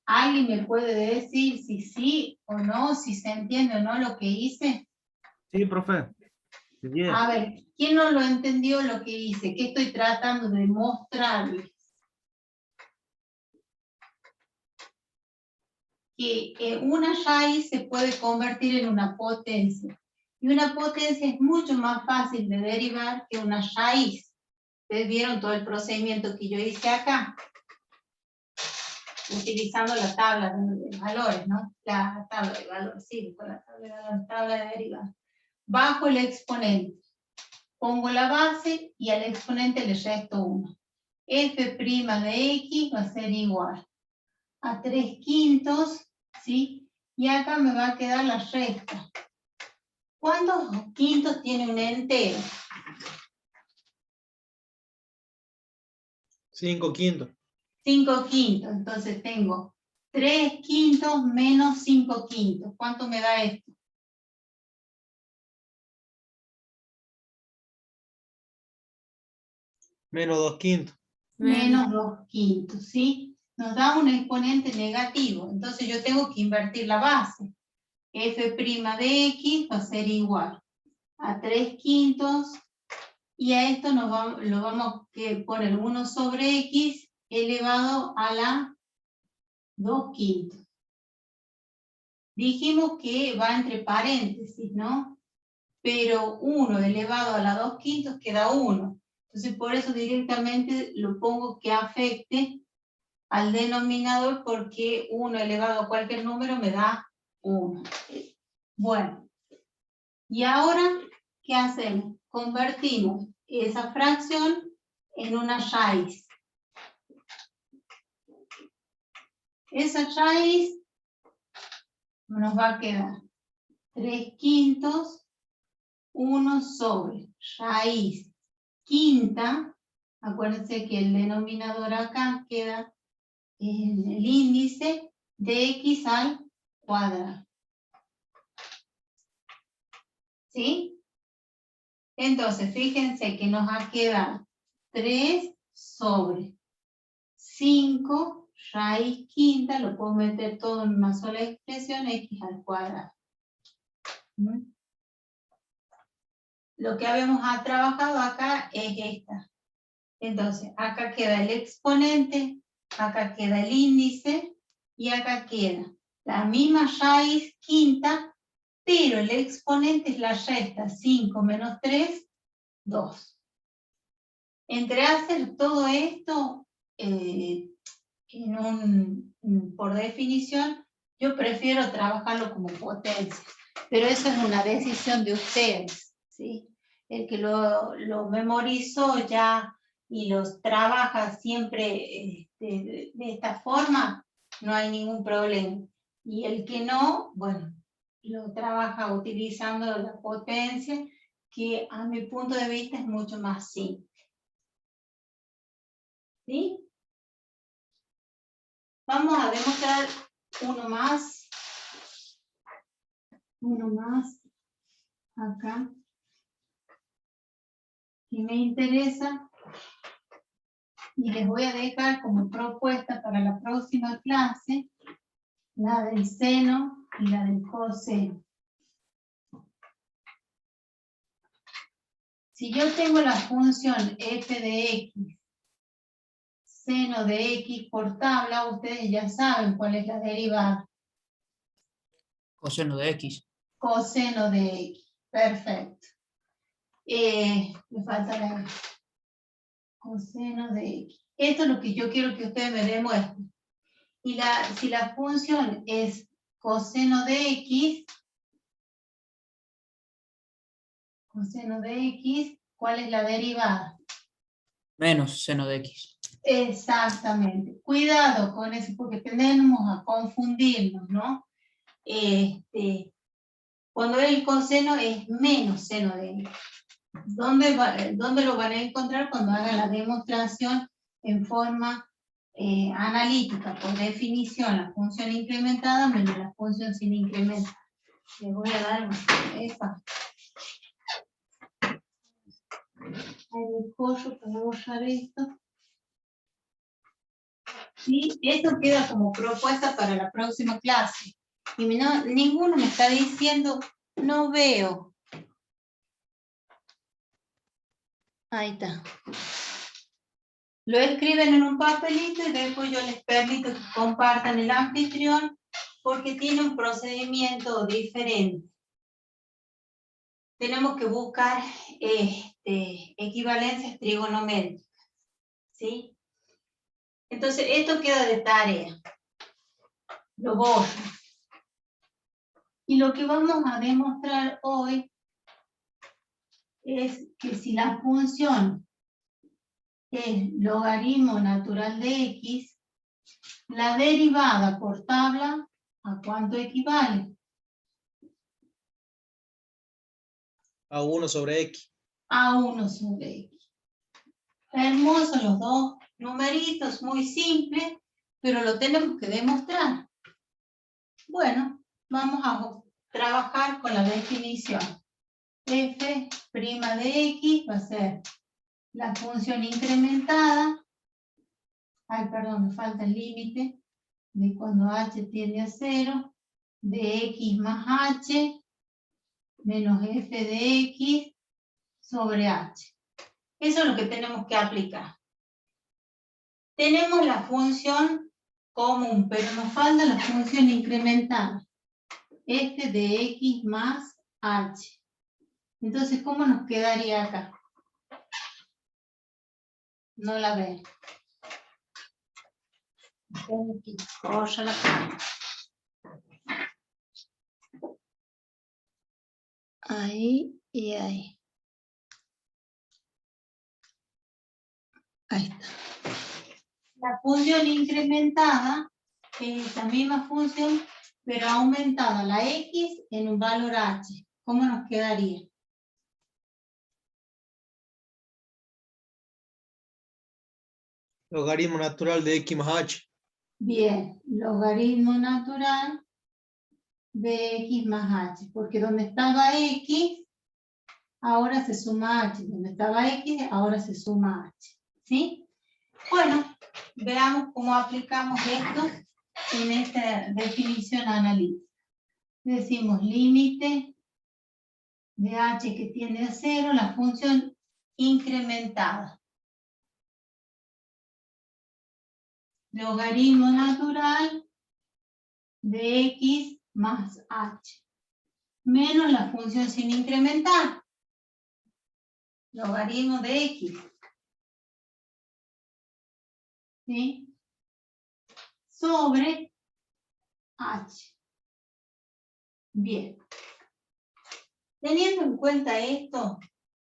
¿Alguien me puede decir si sí o no, si se entiende o no lo que hice? Sí, profe. Bien. A ver, ¿quién no lo entendió lo que hice? ¿Qué estoy tratando de mostrarles? Que una raíz se puede convertir en una potencia. Y una potencia es mucho más fácil de derivar que una raíz. Ustedes vieron todo el procedimiento que yo hice acá. Utilizando la tabla de valores, ¿no? La tabla de valores, sí, con la tabla de derivadas. Bajo el exponente. Pongo la base y al exponente le resto 1. F' de x va a ser igual a 3/5, ¿sí? Y acá me va a quedar la resta. ¿Cuántos quintos tiene un entero? 5/5. 5/5. Entonces tengo 3/5 menos 5/5. ¿Cuánto me da esto? Menos 2/5. Menos 2/5, ¿sí? nos da un exponente negativo. Entonces yo tengo que invertir la base. F' de X va a ser igual a 3/5, y a esto lo vamos a poner 1 sobre X elevado a la 2/5. Dijimos que va entre paréntesis, ¿no? Pero 1 elevado a la 2/5 queda 1. Entonces por eso directamente lo pongo que afecte al denominador, porque 1 elevado a cualquier número me da 1. Bueno, y ahora, ¿qué hacemos? Convertimos esa fracción en una raíz. Esa raíz nos va a quedar 3/5, 1 sobre raíz quinta. Acuérdense que el denominador acá queda en el índice de X al cuadrado. ¿Sí? Entonces, fíjense que nos ha quedado 3 sobre 5 raíz quinta, lo puedo meter todo en una sola expresión, X al cuadrado. Lo que habíamos trabajado acá es esta. Entonces, acá queda el exponente, acá queda el índice, y acá queda la misma raíz quinta, pero el exponente es la resta, 5 menos 3, 2. Entre hacer todo esto, por definición, yo prefiero trabajarlo como potencia, pero eso es una decisión de ustedes, ¿sí? El que lo memorizó ya y los trabaja siempre de esta forma, no hay ningún problema. Y el que no, bueno, lo trabaja utilizando la potencia, que a mi punto de vista es mucho más simple. ¿Sí? Vamos a demostrar uno más. Uno más. Acá. Que me interesa. Y les voy a dejar como propuesta para la próxima clase la del seno y la del coseno. Si yo tengo la función f de x, seno de x por tabla, ustedes ya saben cuál es la derivada. Coseno de x. Coseno de x. Perfecto. Me falta la coseno de x. Esto es lo que yo quiero que ustedes me demuestren. Y si la función es coseno de x, ¿cuál es la derivada? Menos seno de x. Exactamente. Cuidado con eso, porque tendemos a confundirnos, ¿no? Cuando el coseno es menos seno de x. ¿Dónde lo van a encontrar? Cuando hagan la demostración en forma analítica. Por definición, la función incrementada menos la función sin incrementar. Les voy a dar esa. El corro para borrar esto. Y esto queda como propuesta para la próxima clase. Y ninguno me está diciendo, no veo. Ahí está. Lo escriben en un papelito y después yo les permito que compartan el anfitrión, porque tiene un procedimiento diferente. Tenemos que buscar equivalencias trigonométricas, ¿sí? Entonces, esto queda de tarea. Lo borro. Y lo que vamos a demostrar hoy es que si la función es logaritmo natural de x, la derivada por tabla, ¿a cuánto equivale? A 1 sobre x. A 1 sobre x. Hermosos los dos numeritos, muy simple, pero lo tenemos que demostrar. Bueno, vamos a trabajar con la definición. F' de x va a ser la función incrementada Ay, perdón, me falta el límite de cuando h tiende a 0, de x más h menos f de x sobre h. Eso es lo que tenemos que aplicar. Tenemos la función común, pero nos falta la función incrementada. F de x más h. Entonces, ¿cómo nos quedaría acá? No la veo. Tengo que correr la cámara. Ahí y ahí. Ahí está. La función incrementada es la misma función, pero aumentada la x en un valor h. ¿Cómo nos quedaría? Logaritmo natural de x más h. Bien, logaritmo natural de x más h, porque donde estaba x, ahora se suma h. Donde estaba x, ahora se suma h. ¿Sí? Bueno, veamos cómo aplicamos esto en esta definición analítica. Decimos límite de h que tiende a 0, la función incrementada. Logaritmo natural de x más h. Menos la función sin incrementar. Logaritmo de x. ¿Sí? Sobre h. Bien. Teniendo en cuenta esto,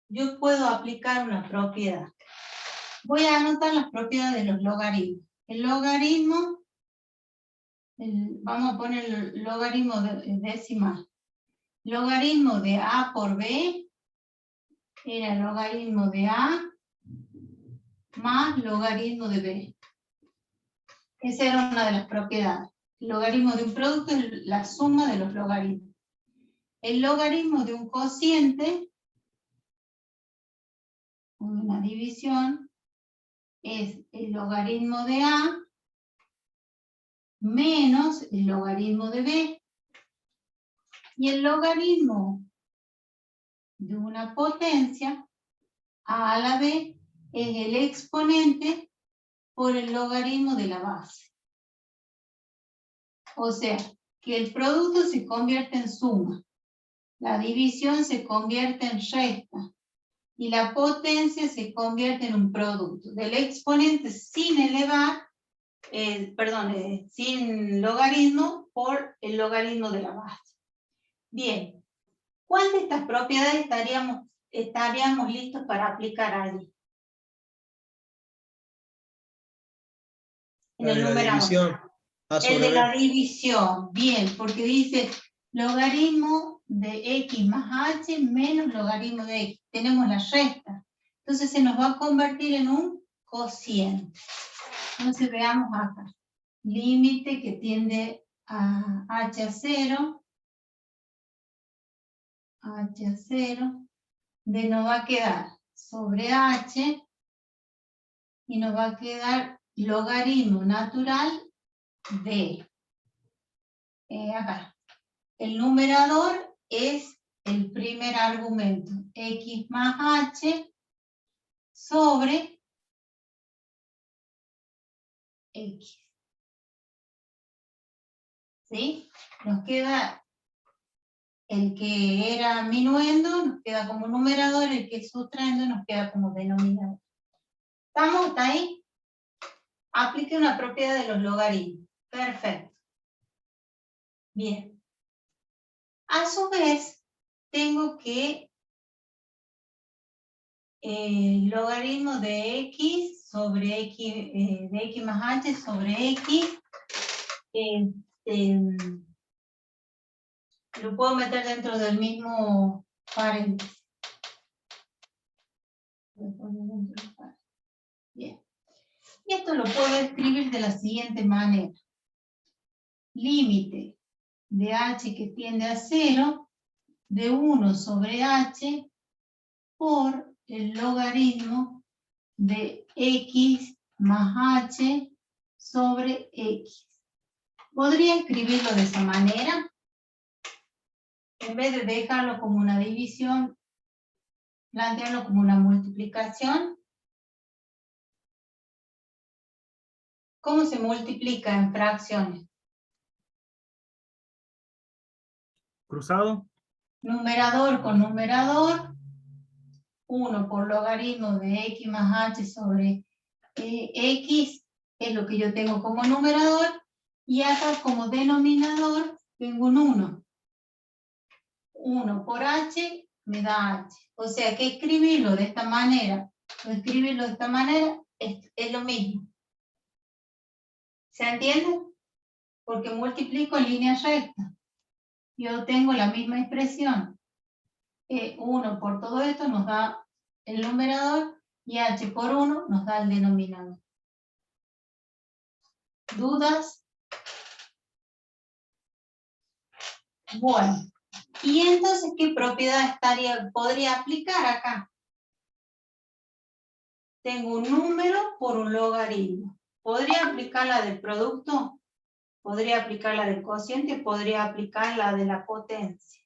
yo puedo aplicar una propiedad. Voy a anotar las propiedades de los logaritmos. El logaritmo, vamos a poner el logaritmo decimal. Logaritmo de a por b era el logaritmo de a más logaritmo de b. Esa era una de las propiedades. El logaritmo de un producto es la suma de los logaritmos. El logaritmo de un cociente, una división, es el logaritmo de a menos el logaritmo de b. Y el logaritmo de una potencia, a la b, es el exponente por el logaritmo de la base. O sea, que el producto se convierte en suma, la división se convierte en resta, y la potencia se convierte en un producto. Del exponente sin elevar, sin logaritmo por el logaritmo de la base. Bien, ¿cuál de estas propiedades estaríamos listos para aplicar allí? En el numerador. El de la división, bien, porque dice logaritmo de x más h menos logaritmo de x. Tenemos la resta. Entonces se nos va a convertir en un cociente. Entonces veamos acá. Límite que tiende a h a 0. H a 0. De nos va a quedar sobre h. Y nos va a quedar logaritmo natural de, acá, el numerador es el primer argumento, x más h sobre x. ¿Sí? Nos queda el que era minuendo, nos queda como numerador, el que es sustraendo nos queda como denominador. ¿Estamos hasta ahí? Aplique una propiedad de los logaritmos. Perfecto. Bien. A su vez, tengo que el logaritmo de x sobre x, de x más h sobre x, lo puedo meter dentro del mismo paréntesis. Bien. Y esto lo puedo escribir de la siguiente manera. Límite de h que tiende a 0 de 1 sobre h por el logaritmo de x más h sobre X. ¿Podría escribirlo de esa manera? En vez de dejarlo como una división, plantearlo como una multiplicación. ¿Cómo se multiplica en fracciones? Cruzado. Numerador con numerador. 1 por logaritmo de X más H sobre X es lo que yo tengo como numerador. Y acá como denominador tengo un 1. 1 por H me da H. O sea que escribirlo de esta manera o escribirlo de esta manera es lo mismo. ¿Se entiende? Porque multiplico en línea recta. Yo tengo la misma expresión. 1 por todo esto nos da el numerador y H por 1 nos da el denominador. ¿Dudas? Bueno. ¿Y entonces qué propiedad podría aplicar acá? Tengo un número por un logaritmo. ¿Podría aplicar la del producto? ¿Podría aplicar la del cociente? ¿Podría aplicar la de la potencia?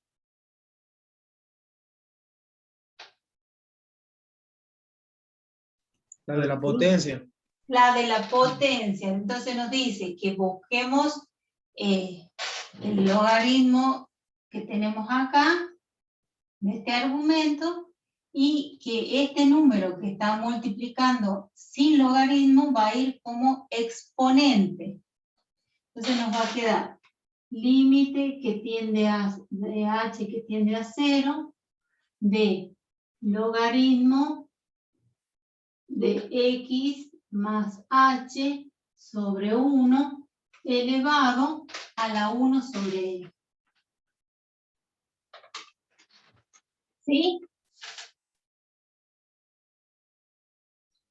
La de la potencia. La de la potencia. Entonces nos dice que busquemos el logaritmo que tenemos acá, de este argumento, y que este número que está multiplicando sin logaritmo va a ir como exponente. Entonces nos va a quedar límite que tiende a, de h que tiende a 0, de logaritmo de x más h sobre 1 elevado a la 1 sobre x. ¿Sí?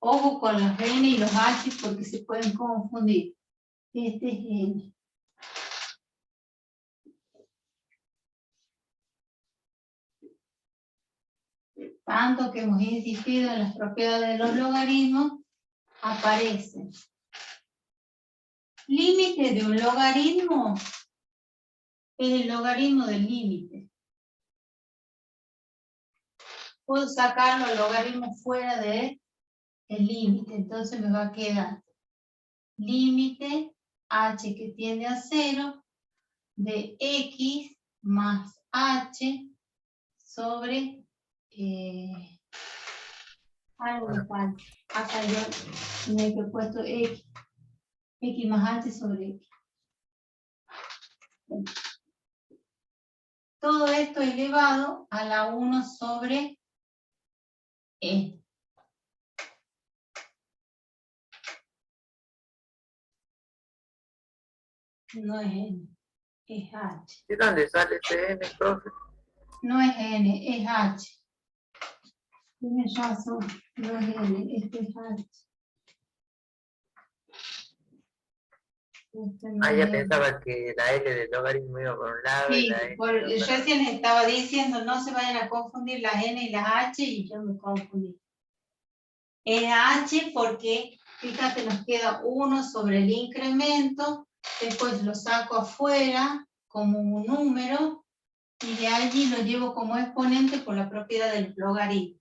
Ojo con los n y los h porque se pueden confundir. Este es n. Tanto que hemos insistido en las propiedades de los logaritmos, aparecen. Límite de un logaritmo es el logaritmo del límite. Puedo sacar los logaritmos fuera de el límite, entonces me va a quedar límite h que tiende a 0 de x más h sobre algo me falta. Acá yo me he puesto x más h sobre x. Todo esto elevado a la 1 sobre e. No es n, es h. ¿De dónde sale ese n, profe? No es n, es h. Tienes razón, no es n, este es h. Este no Ya es n. pensaba que la L del logaritmo iba por un lado y Sí, la N iba por yo otro. recién les estaba diciendo, no se vayan a confundir las n y las h, y yo me confundí. Es h porque, fíjate, nos queda 1 sobre el incremento, después lo saco afuera como un número, y de allí lo llevo como exponente por la propiedad del logaritmo.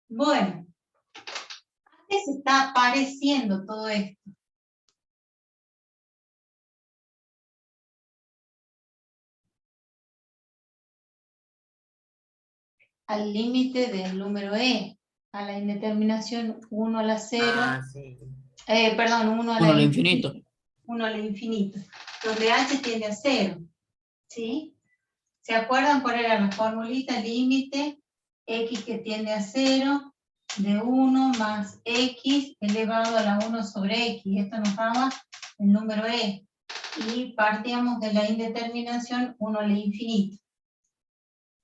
Bueno, ¿a qué se está pareciendo todo esto? Al límite del número e, a la indeterminación 1 a la 0, Sí. perdón, 1 a 1 la al infinito. 1 al infinito, donde h tiende a 0, ¿sí? ¿Se acuerdan cuál era la formulita? Límite x que tiende a 0 de 1 más x elevado a la 1 sobre x. Esto nos daba el número e. Y partíamos de la indeterminación 1 al infinito.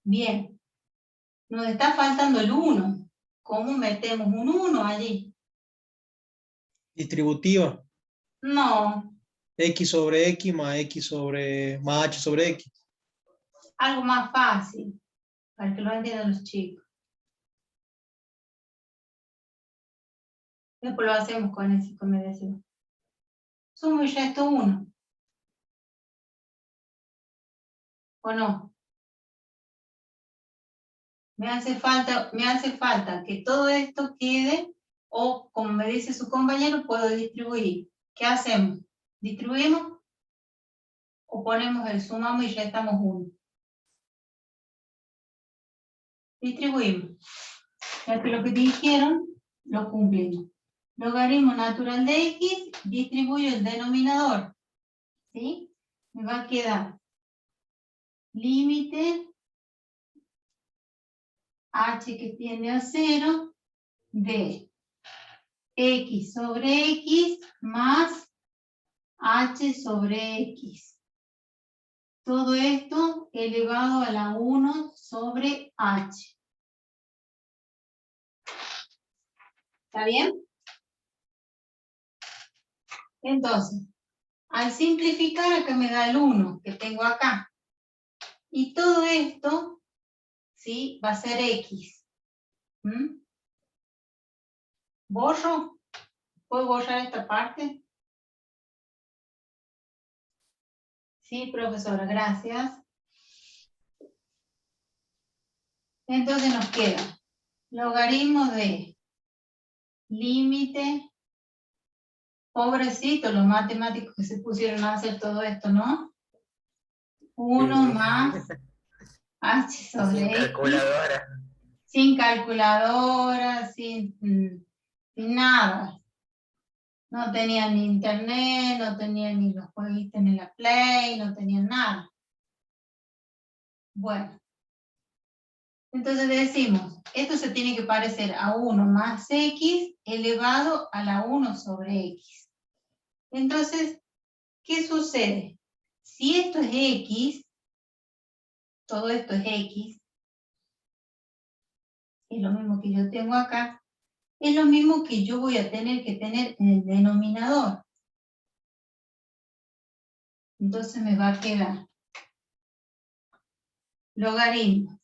Bien. Nos está faltando el 1. ¿Cómo metemos un 1 allí? Distributiva. No. X sobre X más X sobre más H sobre X. Algo más fácil, para que lo entiendan los chicos. Después lo hacemos con ese que me decía. Sumo y resto 1. ¿O no? Me hace falta que todo esto quede, o como me dice su compañero, puedo distribuir. ¿Qué hacemos? ¿Distribuimos? ¿O ponemos el sumamos y restamos 1? Distribuimos. Ya que lo que dijeron, lo cumplimos. Logaritmo natural de x, distribuyo el denominador. ¿Sí? Me va a quedar límite h que tiende a 0 de x sobre x más h sobre x. Todo esto elevado a la 1 sobre h. ¿Está bien? Entonces, al simplificar acá me da el 1 que tengo acá. Y todo esto, ¿sí? Va a ser x. ¿Borro? ¿Puedo borrar esta parte? Sí, profesora, gracias. Entonces nos queda logaritmo de límite. Pobrecitos los matemáticos que se pusieron a hacer todo esto, ¿no? 1 Sí. más h sobre Sin x. calculadora. Sin calculadora, sin nada. No tenían ni internet, no tenían ni los jueguitos en la Play, no tenían nada. Bueno. Entonces decimos, esto se tiene que parecer a 1 más x elevado a la 1 sobre x. Entonces, ¿qué sucede? Si esto es x, todo esto es x, es lo mismo que yo tengo acá, es lo mismo que yo voy a tener que tener en el denominador. Entonces me va a quedar logaritmo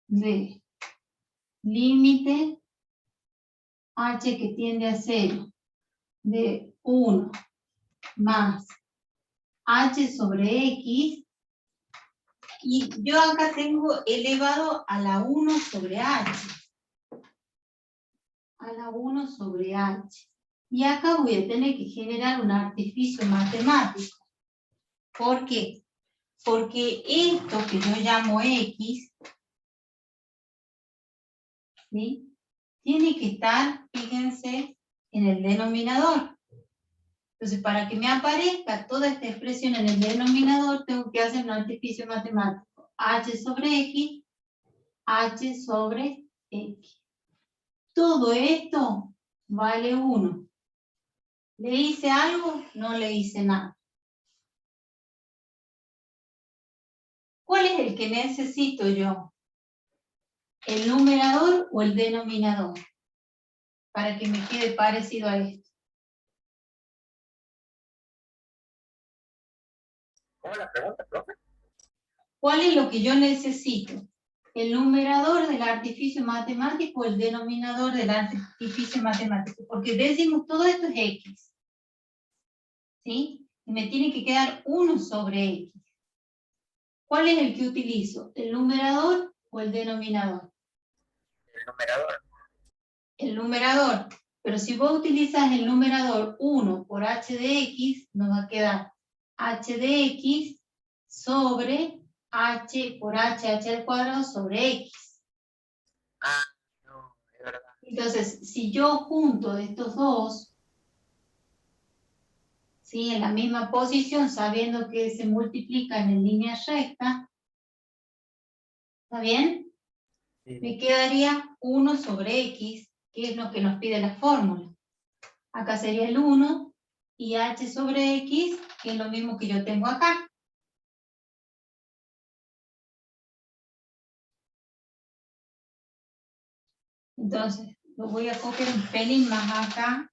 de límite h que tiende a 0 de 1 más h sobre x, y yo acá tengo elevado a la 1 sobre h. A la 1 sobre h. Y acá voy a tener que generar un artificio matemático. ¿Por qué? Porque esto que yo llamo x, ¿sí? Tiene que estar, fíjense, en el denominador. Entonces, para que me aparezca toda esta expresión en el denominador, tengo que hacer un artificio matemático. H sobre x, h sobre x. Todo esto vale 1. ¿Le hice algo? No le hice nada. ¿Cuál es el que necesito yo? ¿El numerador o el denominador? Para que me quede parecido a esto. ¿Cómo la pregunta, profe? ¿Cuál es lo que yo necesito? ¿El numerador del artificio matemático o el denominador del artificio matemático? Porque decimos todo esto es x. ¿Sí? Y me tiene que quedar 1 sobre x. ¿Cuál es el que utilizo? ¿El numerador o el denominador? El numerador. El numerador. Pero si vos utilizas el numerador 1 por h de x, nos va a quedar h de x sobre h por h al cuadrado sobre x. Ah, no, es verdad. Entonces, si yo junto estos dos, ¿sí? En la misma posición, sabiendo que se multiplican en línea recta, ¿está bien? Sí. Me quedaría 1 sobre x, que es lo que nos pide la fórmula. Acá sería el 1 y h sobre x, que es lo mismo que yo tengo acá. Entonces, lo voy a copiar un pelín más acá,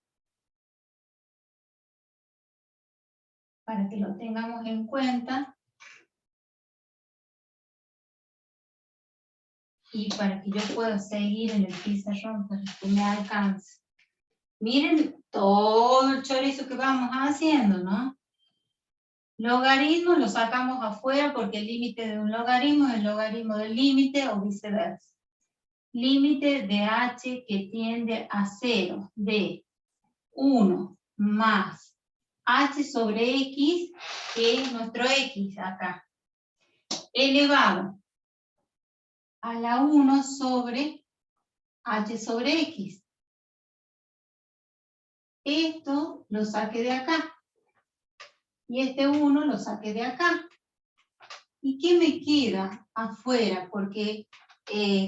para que lo tengamos en cuenta. y para que yo pueda seguir en el pizarrón, para que me alcance. Miren todo el chorizo que vamos haciendo, ¿no? Logaritmo lo sacamos afuera porque el límite de un logaritmo es el logaritmo del límite o viceversa. Límite de h que tiende a 0 de 1 más h sobre x, que es nuestro x acá, elevado a la 1 sobre h sobre x. Esto lo saqué de acá. Y este 1 lo saqué de acá. ¿Y qué me queda afuera? Porque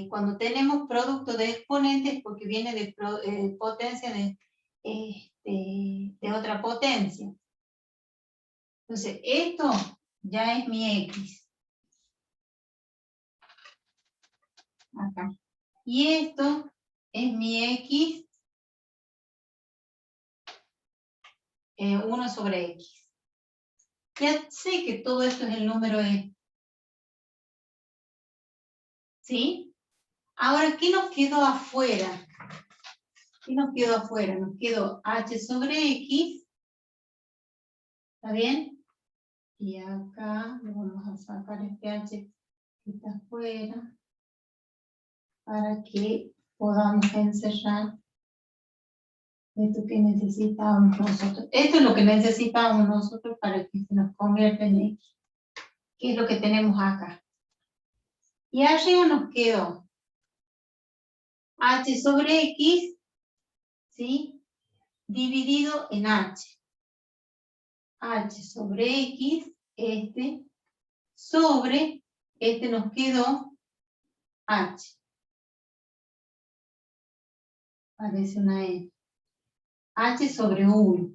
cuando tenemos producto de exponentes, porque viene de potencia de otra potencia. Entonces, esto ya es mi x. Acá. Y esto es mi x 1 sobre x. Ya sé que todo esto es el número e. ¿Sí? Ahora, ¿qué nos quedó afuera? ¿Qué nos quedó afuera? Nos quedó h sobre x. ¿Está bien? Y acá le vamos a sacar este h que está afuera para que podamos encerrar esto que necesitamos nosotros. Esto es lo que necesitamos nosotros para que se nos convierta en x. ¿Qué es lo que tenemos acá? Y arriba nos quedó h sobre x, ¿sí? Dividido en h. H sobre x, sobre, nos quedó h. Parece una E. H sobre 1.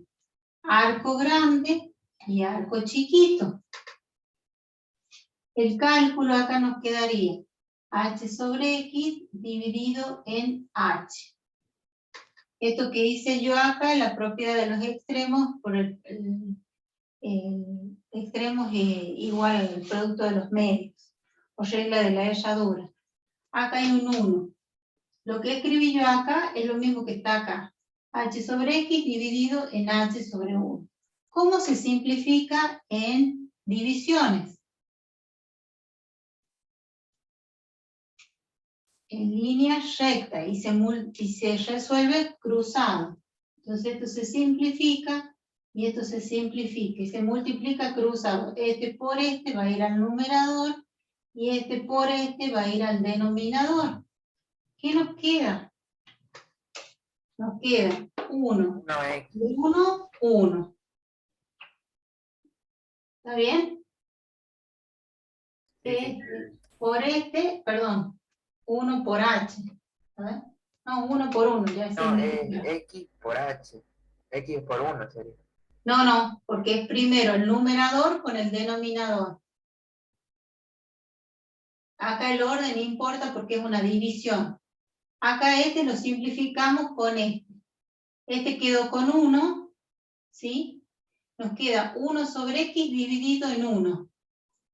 Arco grande y arco chiquito. El cálculo acá nos quedaría h sobre x dividido en h. Esto que hice yo acá es la propiedad de los extremos por el extremos igual al producto de los medios, o regla de la herradura. Acá hay un 1. Lo que escribí yo acá es lo mismo que está acá. H sobre x dividido en h sobre 1. ¿Cómo se simplifica en divisiones? En línea recta y se resuelve cruzado. Entonces esto se simplifica y esto se simplifica y se multiplica cruzado. Este por este va a ir al numerador y este por este va a ir al denominador. ¿Qué nos queda? Nos queda 1, 1, 1. ¿Está bien? Por perdón, 1 por h. ¿Verdad? No, 1 por 1. Ya No, x por h. X por 1 sería. No, porque es primero el numerador con el denominador. Acá el orden importa porque es una división. Acá lo simplificamos con este. Este quedó con 1, ¿sí? Nos queda 1 sobre x dividido en 1.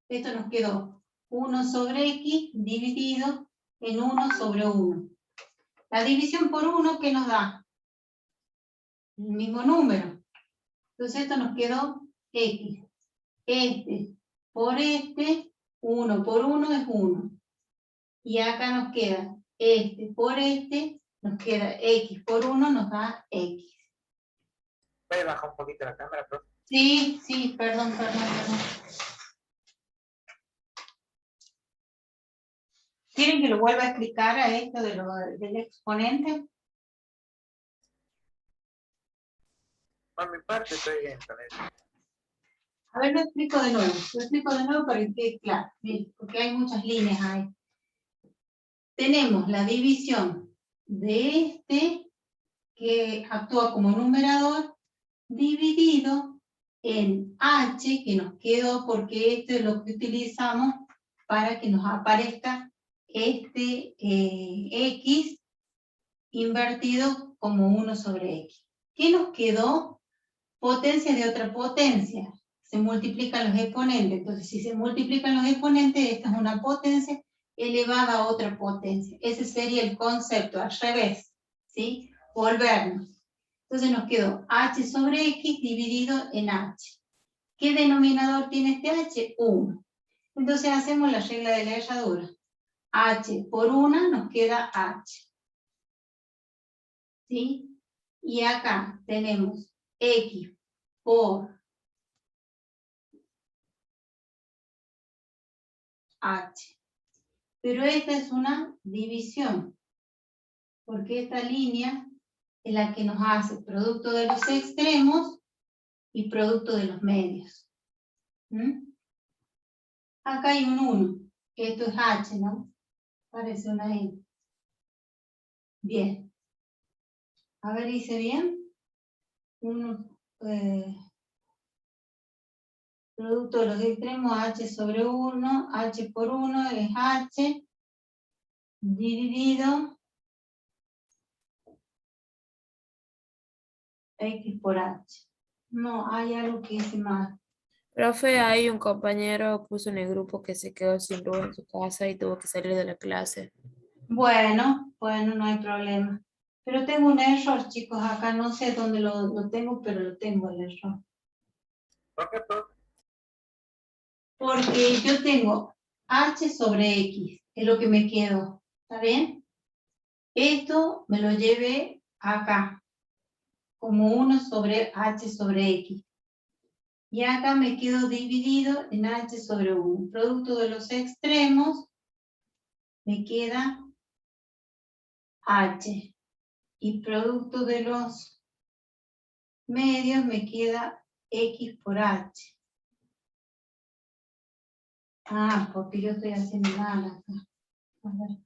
Esto nos quedó 1 sobre x dividido en 1 sobre 1. La división por 1, ¿qué nos da? El mismo número. Entonces esto nos quedó x. Por 1 por 1 es 1. Y acá nos queda por nos queda x por 1 nos da x. ¿Puede bajar un poquito la cámara, profe? Sí, perdón. ¿Quieren que lo vuelva a explicar a esto del exponente? Por mi parte estoy bien con eso. A ver, lo explico de nuevo para que quede claro, porque hay muchas líneas ahí. Tenemos la división de que actúa como numerador, dividido en h, que nos quedó porque esto es lo que utilizamos para que nos aparezca x invertido como 1 sobre x. ¿Qué nos quedó? Potencia de otra potencia. Se multiplican los exponentes. Entonces, si se multiplican los exponentes, esta es una potencia elevada a otra potencia. Ese sería el concepto, al revés, ¿sí? Volvernos. Entonces nos quedó h sobre x dividido en h. ¿Qué denominador tiene este h? 1. Entonces hacemos la regla de la herradura. H por 1 nos queda h. ¿Sí? Y acá tenemos x por h. Pero esta es una división, porque esta línea es la que nos hace producto de los extremos y producto de los medios. Acá hay un 1, que esto es h, ¿no? Parece una N. Bien. A ver, ¿hice bien? Producto de los extremos, h sobre 1, h por 1 es h, dividido x por h. No, hay algo que hice mal. Profe, hay un compañero puso en el grupo que se quedó sin luz en su casa y tuvo que salir de la clase. Bueno, no hay problema. Pero tengo un error, chicos, acá no sé dónde lo tengo, pero lo tengo el error. ¿Por qué, profe? Porque yo tengo h sobre x, es lo que me quedó, ¿está bien? Esto me lo llevé acá, como 1 sobre h sobre x. Y acá me quedo dividido en h sobre 1. Producto de los extremos, me queda h. Y producto de los medios, me queda x por h. Ah, porque yo estoy haciendo mal acá. A ver.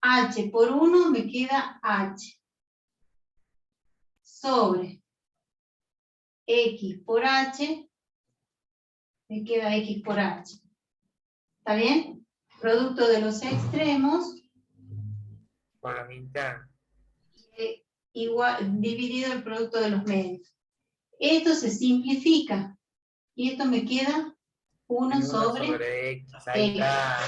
H por 1 me queda h. Sobre x por h, me queda x por h. ¿Está bien? Producto de los extremos, Por la mitad. igual, dividido el producto de los medios. Esto se simplifica. Y esto me queda 1 sobre X. Ahí x. está.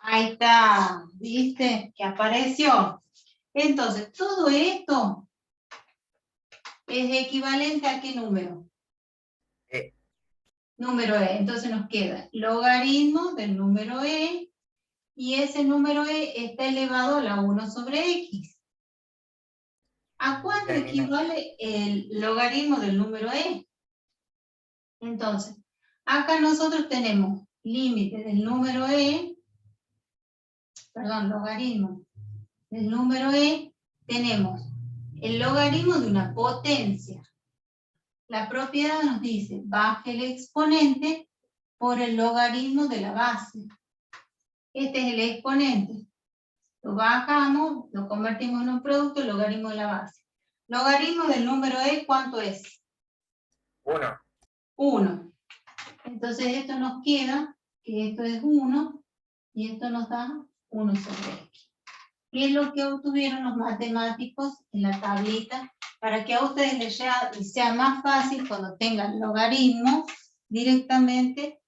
Ahí está. ¿Viste? Que apareció. Entonces, todo esto es equivalente a ¿qué número? E. Número e. Entonces nos queda logaritmo del número e, y ese número e está elevado a la 1 sobre x. ¿A cuánto equivale el logaritmo del número e? Entonces, acá nosotros tenemos límite del número e, perdón, logaritmo del número e, tenemos el logaritmo de una potencia. La propiedad nos dice, baje el exponente por el logaritmo de la base. Este es el exponente. Lo bajamos, lo convertimos en un producto, el logaritmo de la base. Logaritmo del número e, ¿cuánto es? 1. 1. Entonces esto nos queda, que esto es 1, y esto nos da 1 sobre x. ¿Qué es lo que obtuvieron los matemáticos en la tablita? Para que a ustedes les sea más fácil cuando tengan logaritmo directamente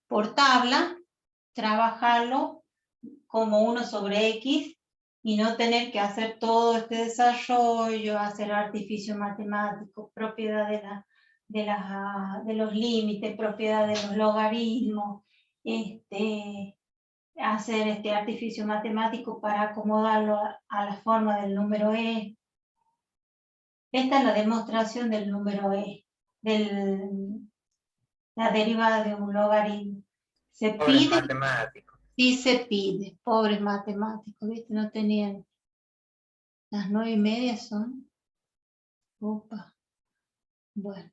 por tabla, trabajarlo como 1 sobre x y no tener que hacer todo este desarrollo, hacer artificio matemático, propiedad de los límites, propiedad de los logaritmos, hacer este artificio matemático para acomodarlo a la forma del número e. Esta es la demostración del número e, la derivada de un logaritmo. Se Pobres pide, matemáticos. sí se pide, pobres matemáticos, ¿viste? No tenían, las 9:30 son. Opa. Bueno.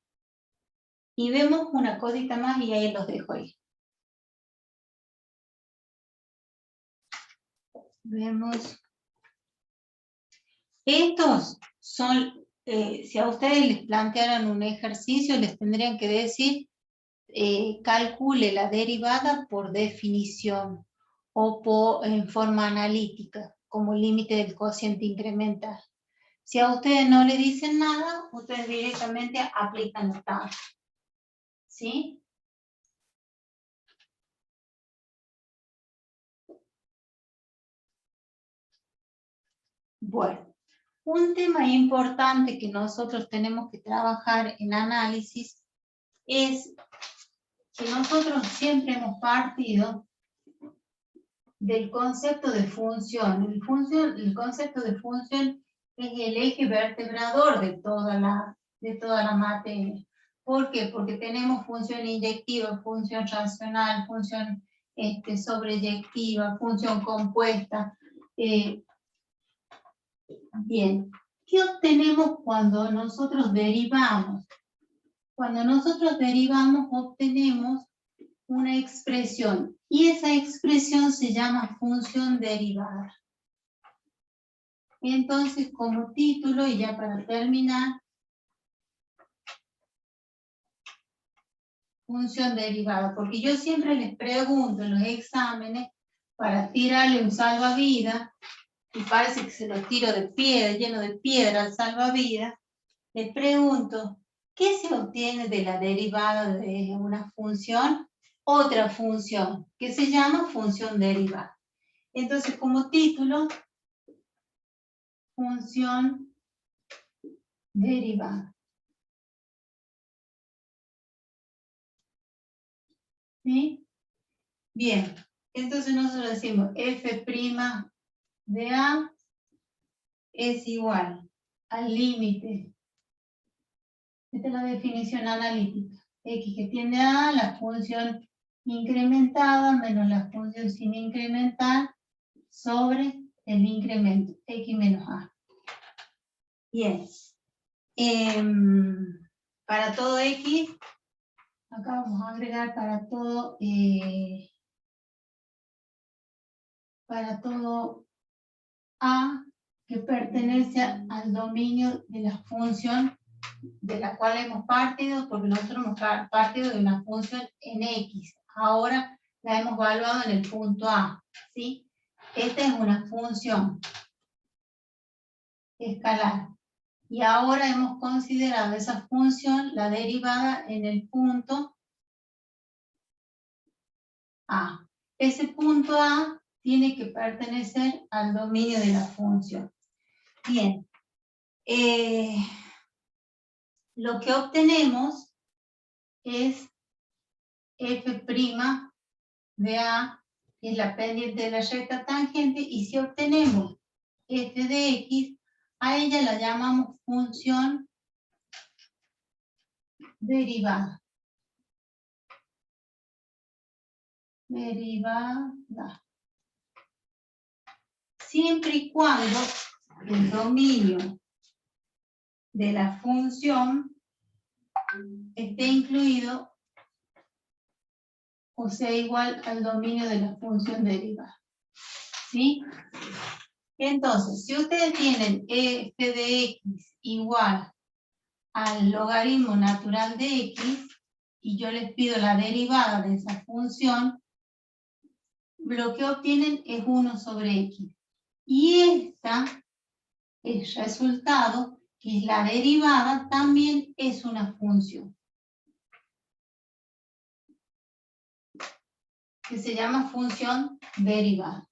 Y vemos una cosita más y ahí los dejo ahí. Vemos. Estos son, si a ustedes les plantearan un ejercicio, les tendrían que decir, calcule la derivada por definición o en forma analítica, como límite del cociente incremental. Si a ustedes no le dicen nada, ustedes directamente aplican la tabla. ¿Sí? Bueno, un tema importante que nosotros tenemos que trabajar en análisis es que nosotros siempre hemos partido del concepto de función. El concepto de función es el eje vertebrador de toda la materia. ¿Por qué? Porque tenemos función inyectiva, función racional, función sobreyectiva, función compuesta. Bien, ¿qué obtenemos cuando nosotros derivamos? Cuando nosotros derivamos obtenemos una expresión y esa expresión se llama función derivada. Entonces, como título, y ya para terminar, función derivada, porque yo siempre les pregunto en los exámenes para tirarle un salvavidas, y parece que se lo tiro de piedra, lleno de piedra al salvavidas, les pregunto, ¿qué se obtiene de la derivada de una función? Otra función, que se llama función derivada. Entonces, como título, función derivada. ¿Sí? Bien, entonces nosotros decimos f' de A es igual al límite. Esta es la definición analítica. X que tiende a la función incrementada menos la función sin incrementar sobre el incremento, X menos A. Bien. Para todo X, acá vamos a agregar para todo A que pertenece al dominio de la función de la cual hemos partido, porque nosotros hemos partido de una función en X. Ahora la hemos evaluado en el punto A, ¿sí? Esta es una función escalar. Y ahora hemos considerado esa función, la derivada en el punto A. Ese punto A tiene que pertenecer al dominio de la función. Bien. Lo que obtenemos es f' de A, que es la pendiente de la recta tangente, y si obtenemos f de X, a ella la llamamos función derivada. Derivada. Siempre y cuando el dominio de la función esté incluido o sea igual al dominio de la función derivada. ¿Sí? Entonces, si ustedes tienen f de X igual al logaritmo natural de X, y yo les pido la derivada de esa función, lo que obtienen es 1 sobre X. Y el resultado, que es la derivada, también es una función, que se llama función derivada.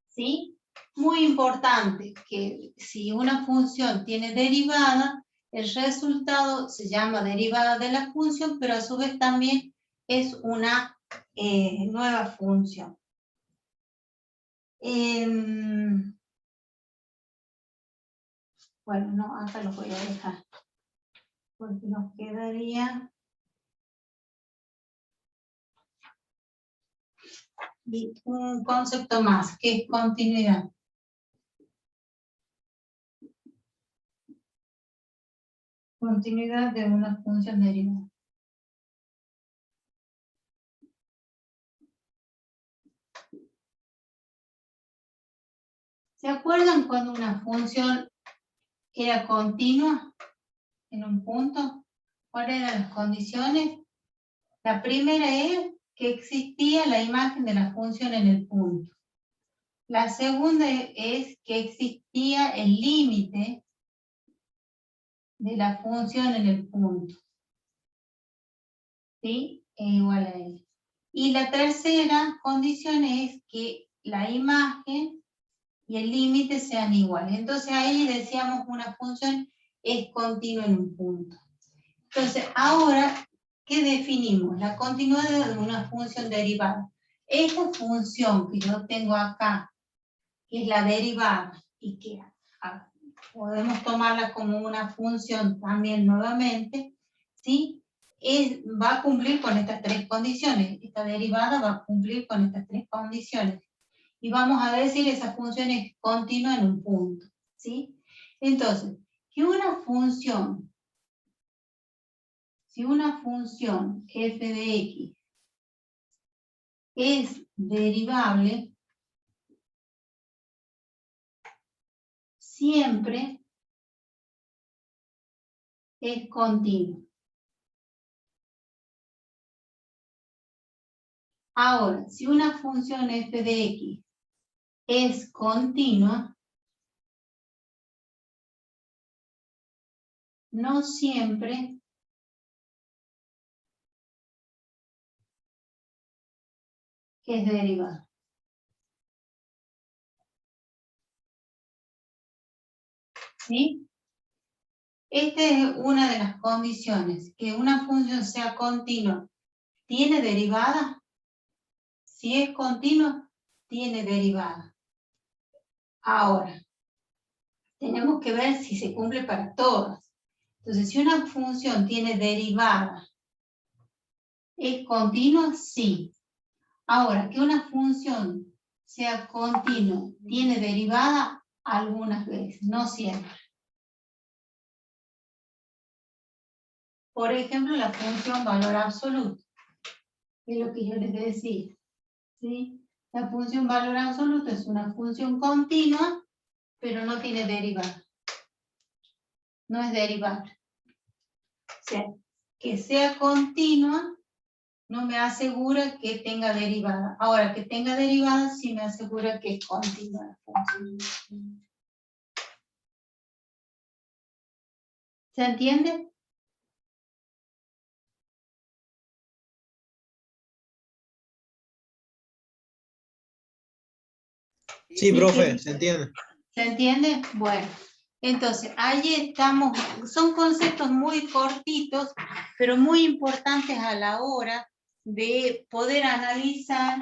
¿Sí? Muy importante que si una función tiene derivada, el resultado se llama derivada de la función, pero a su vez también es una nueva función. Bueno, no, acá lo voy a dejar, porque nos quedaría... Y un concepto más, que es continuidad. Continuidad de una función derivada. ¿Se acuerdan cuando una función era continua en un punto? ¿Cuáles eran las condiciones? La primera es que existía la imagen de la función en el punto. La segunda es que existía el límite de la función en el punto. ¿Sí? Es igual a él. Y la tercera condición es que la imagen y el límite sean iguales. Entonces ahí decíamos una función es continua en un punto. Entonces ahora, ¿qué definimos? La continuidad de una función derivada. Esta función que yo tengo acá, que es la derivada, y que podemos tomarla como una función también nuevamente, ¿sí? Va a cumplir con estas tres condiciones. Esta derivada va a cumplir con estas tres condiciones. Y vamos a decir esa función es continua en un punto, ¿sí? Entonces, que una función, si una función f de x es derivable, siempre es continua. Ahora, si una función f de x es continua, no siempre es derivada. ¿Sí? Esta es una de las condiciones, que una función sea continua. ¿Tiene derivada? Si es continua, tiene derivada. Ahora, tenemos que ver si se cumple para todas. Entonces, si una función tiene derivada, ¿es continua? Sí. Ahora, que una función sea continua, tiene derivada algunas veces, no siempre. Por ejemplo, la función valor absoluto, que es lo que yo les decía, ¿sí? La función valor absoluto es una función continua, pero no tiene derivada. No es derivable. O sea, que sea continua no me asegura que tenga derivada. Ahora, que tenga derivada sí me asegura que es continua la función. ¿Se entiende? Sí, profe, se entiende. ¿Se entiende? Bueno, entonces, ahí estamos, son conceptos muy cortitos, pero muy importantes a la hora de poder analizar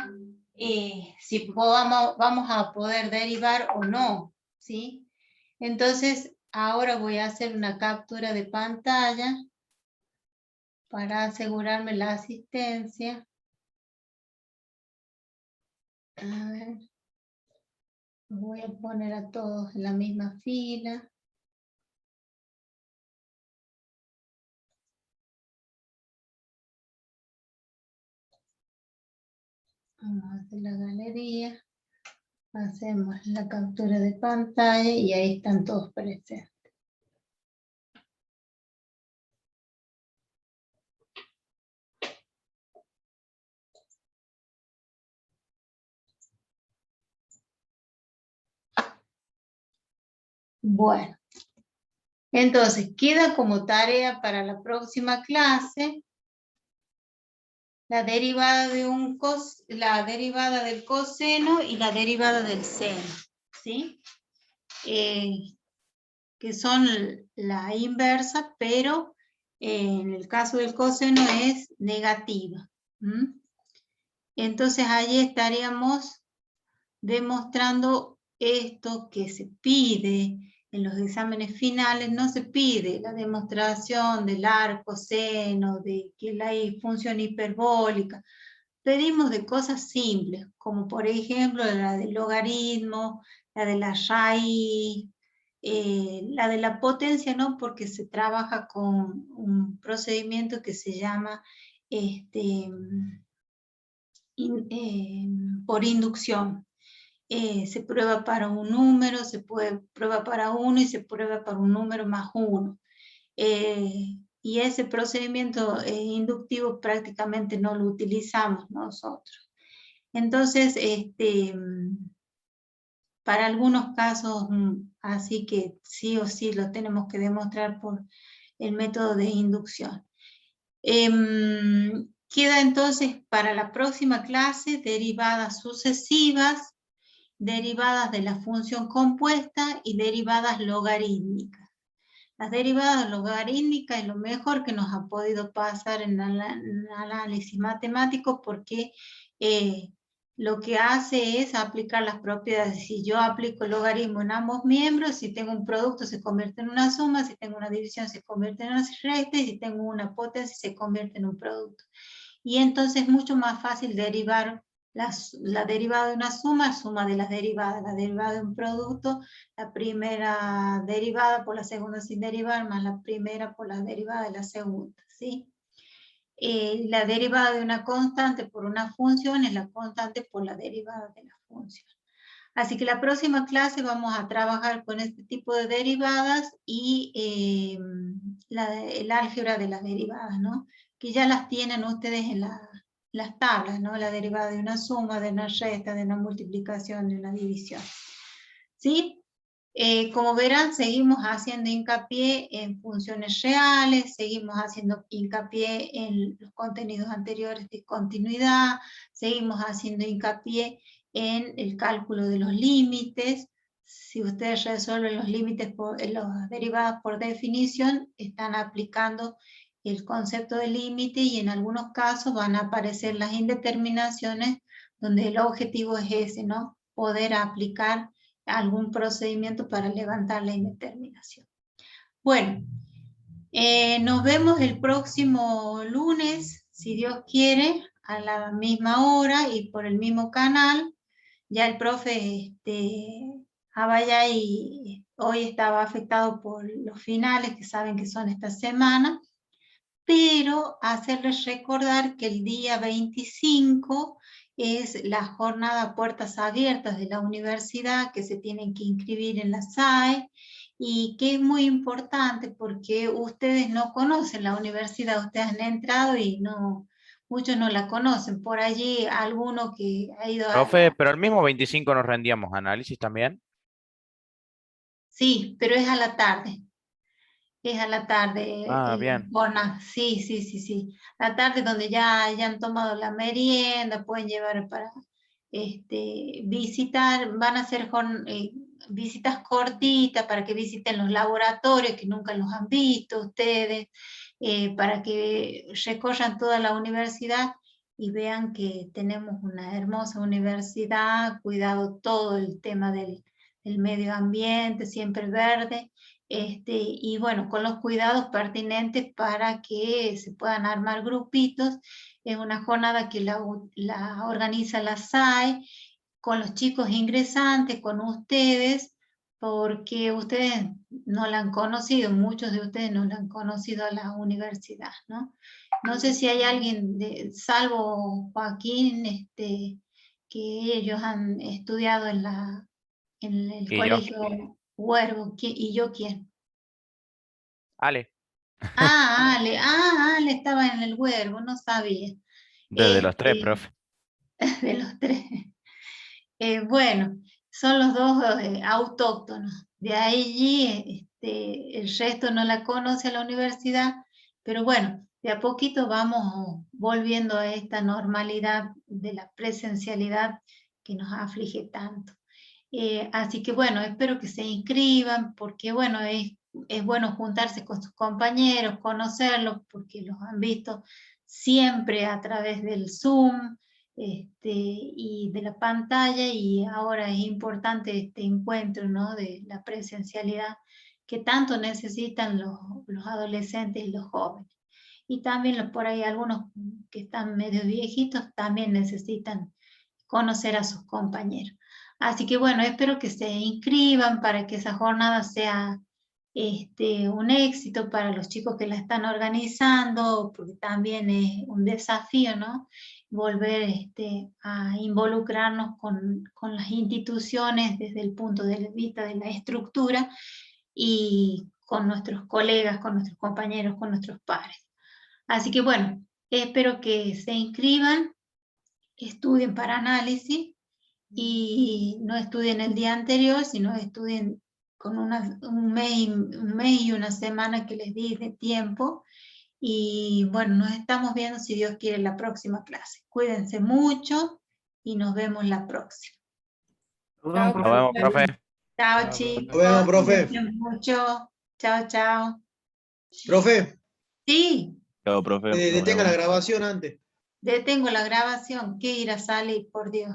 si vamos a poder derivar o no, ¿sí? Entonces, ahora voy a hacer una captura de pantalla para asegurarme la asistencia. A ver. Voy a poner a todos en la misma fila. Vamos a hacer la galería. Hacemos la captura de pantalla y ahí están todos presentes. Bueno, entonces queda como tarea para la próxima clase la derivada del coseno y la derivada del seno, ¿sí? Que son la inversa, pero en el caso del coseno es negativa. Entonces allí estaríamos demostrando esto que se pide en los exámenes finales. No se pide la demostración del arco seno, de que la función hiperbólica. Pedimos de cosas simples, como por ejemplo la del logaritmo, la de la raíz, la de la potencia, no, porque se trabaja con un procedimiento que se llama por inducción. Se prueba para un número, se prueba para 1 y se prueba para un número más 1. Y ese procedimiento inductivo prácticamente no lo utilizamos nosotros. Entonces, para algunos casos, así que sí o sí lo tenemos que demostrar por el método de inducción. Queda entonces para la próxima clase derivadas sucesivas, derivadas de la función compuesta y derivadas logarítmicas. Las derivadas logarítmicas es lo mejor que nos ha podido pasar en el análisis matemático porque lo que hace es aplicar las propiedades. Si yo aplico el logaritmo en ambos miembros, si tengo un producto se convierte en una suma, si tengo una división se convierte en una resta, y si tengo una potencia se convierte en un producto. Y entonces es mucho más fácil derivar la derivada de una suma de las derivadas, la derivada de un producto, la primera derivada por la segunda sin derivar, más la primera por la derivada de la segunda, ¿sí? La derivada de una constante por una función es la constante por la derivada de la función. Así que la próxima clase vamos a trabajar con este tipo de derivadas y el álgebra de las derivadas, ¿no? Que ya las tienen ustedes en las tablas, ¿no? La derivada de una suma, de una resta, de una multiplicación, de una división. ¿Sí? Como verán, seguimos haciendo hincapié en funciones reales, seguimos haciendo hincapié en los contenidos anteriores de continuidad, seguimos haciendo hincapié en el cálculo de los límites. Si ustedes resuelven los límites, las derivadas por definición, están aplicando el concepto de límite y en algunos casos van a aparecer las indeterminaciones donde el objetivo es ese, ¿no? Poder aplicar algún procedimiento para levantar la indeterminación. Bueno, nos vemos el próximo lunes, si Dios quiere, a la misma hora y por el mismo canal. Ya el profe Abayay hoy estaba afectado por los finales que saben que son esta semana, pero hacerles recordar que el día 25 es la jornada Puertas Abiertas de la universidad, que se tienen que inscribir en la SAE, y que es muy importante porque ustedes no conocen la universidad, ustedes han entrado y muchos no la conocen. Por allí alguno que ha ido Profe, pero el mismo 25 nos rendíamos análisis también. Sí, pero es a la tarde. Es a la tarde. Ah, bien. Sí. La tarde donde ya han tomado la merienda, pueden llevar para visitar, van a hacer visitas cortitas para que visiten los laboratorios que nunca los han visto ustedes, para que recorran toda la universidad y vean que tenemos una hermosa universidad, cuidado todo el tema del medio ambiente, siempre verde. Y bueno, con los cuidados pertinentes para que se puedan armar grupitos. Es una jornada que la organiza la SAE con los chicos ingresantes, con ustedes, porque ustedes no la han conocido, muchos de ustedes no la han conocido a la universidad, ¿no? No sé si hay alguien, salvo Joaquín, que ellos han estudiado en el ¿Y yo? colegio Huervo, ¿y yo quién? Ale, Ale estaba en el Huervo, no sabía. desde los tres, profe. De los tres. Bueno, son los dos autóctonos. De allí el resto no la conoce a la universidad, pero bueno, de a poquito vamos volviendo a esta normalidad de la presencialidad que nos aflige tanto. Así que bueno, espero que se inscriban porque bueno, es bueno juntarse con sus compañeros, conocerlos porque los han visto siempre a través del Zoom y de la pantalla, y ahora es importante este encuentro, ¿no? De la presencialidad que tanto necesitan los adolescentes y los jóvenes. Y también por ahí algunos que están medio viejitos también necesitan conocer a sus compañeros. Así que bueno, espero que se inscriban para que esa jornada sea un éxito para los chicos que la están organizando, porque también es un desafío, ¿no? Volver a involucrarnos con las instituciones desde el punto de vista de la estructura y con nuestros colegas, con nuestros compañeros, con nuestros pares. Así que bueno, espero que se inscriban, estudien para análisis y no estudien el día anterior, sino estudien con un mes y una semana que les di de tiempo, Y bueno, nos estamos viendo si Dios quiere en la próxima clase. Cuídense mucho y nos vemos la próxima. Nos Chao, vemos, Nos vemos, profe. Chao, Chao, chicos. Nos vemos, profe. Cuídense mucho. Chao, chao. Profe, Sí, Chao, profe. Nos detenga la vemos. grabación antes. detengo la grabación. ¿Qué ir a salir, por Dios?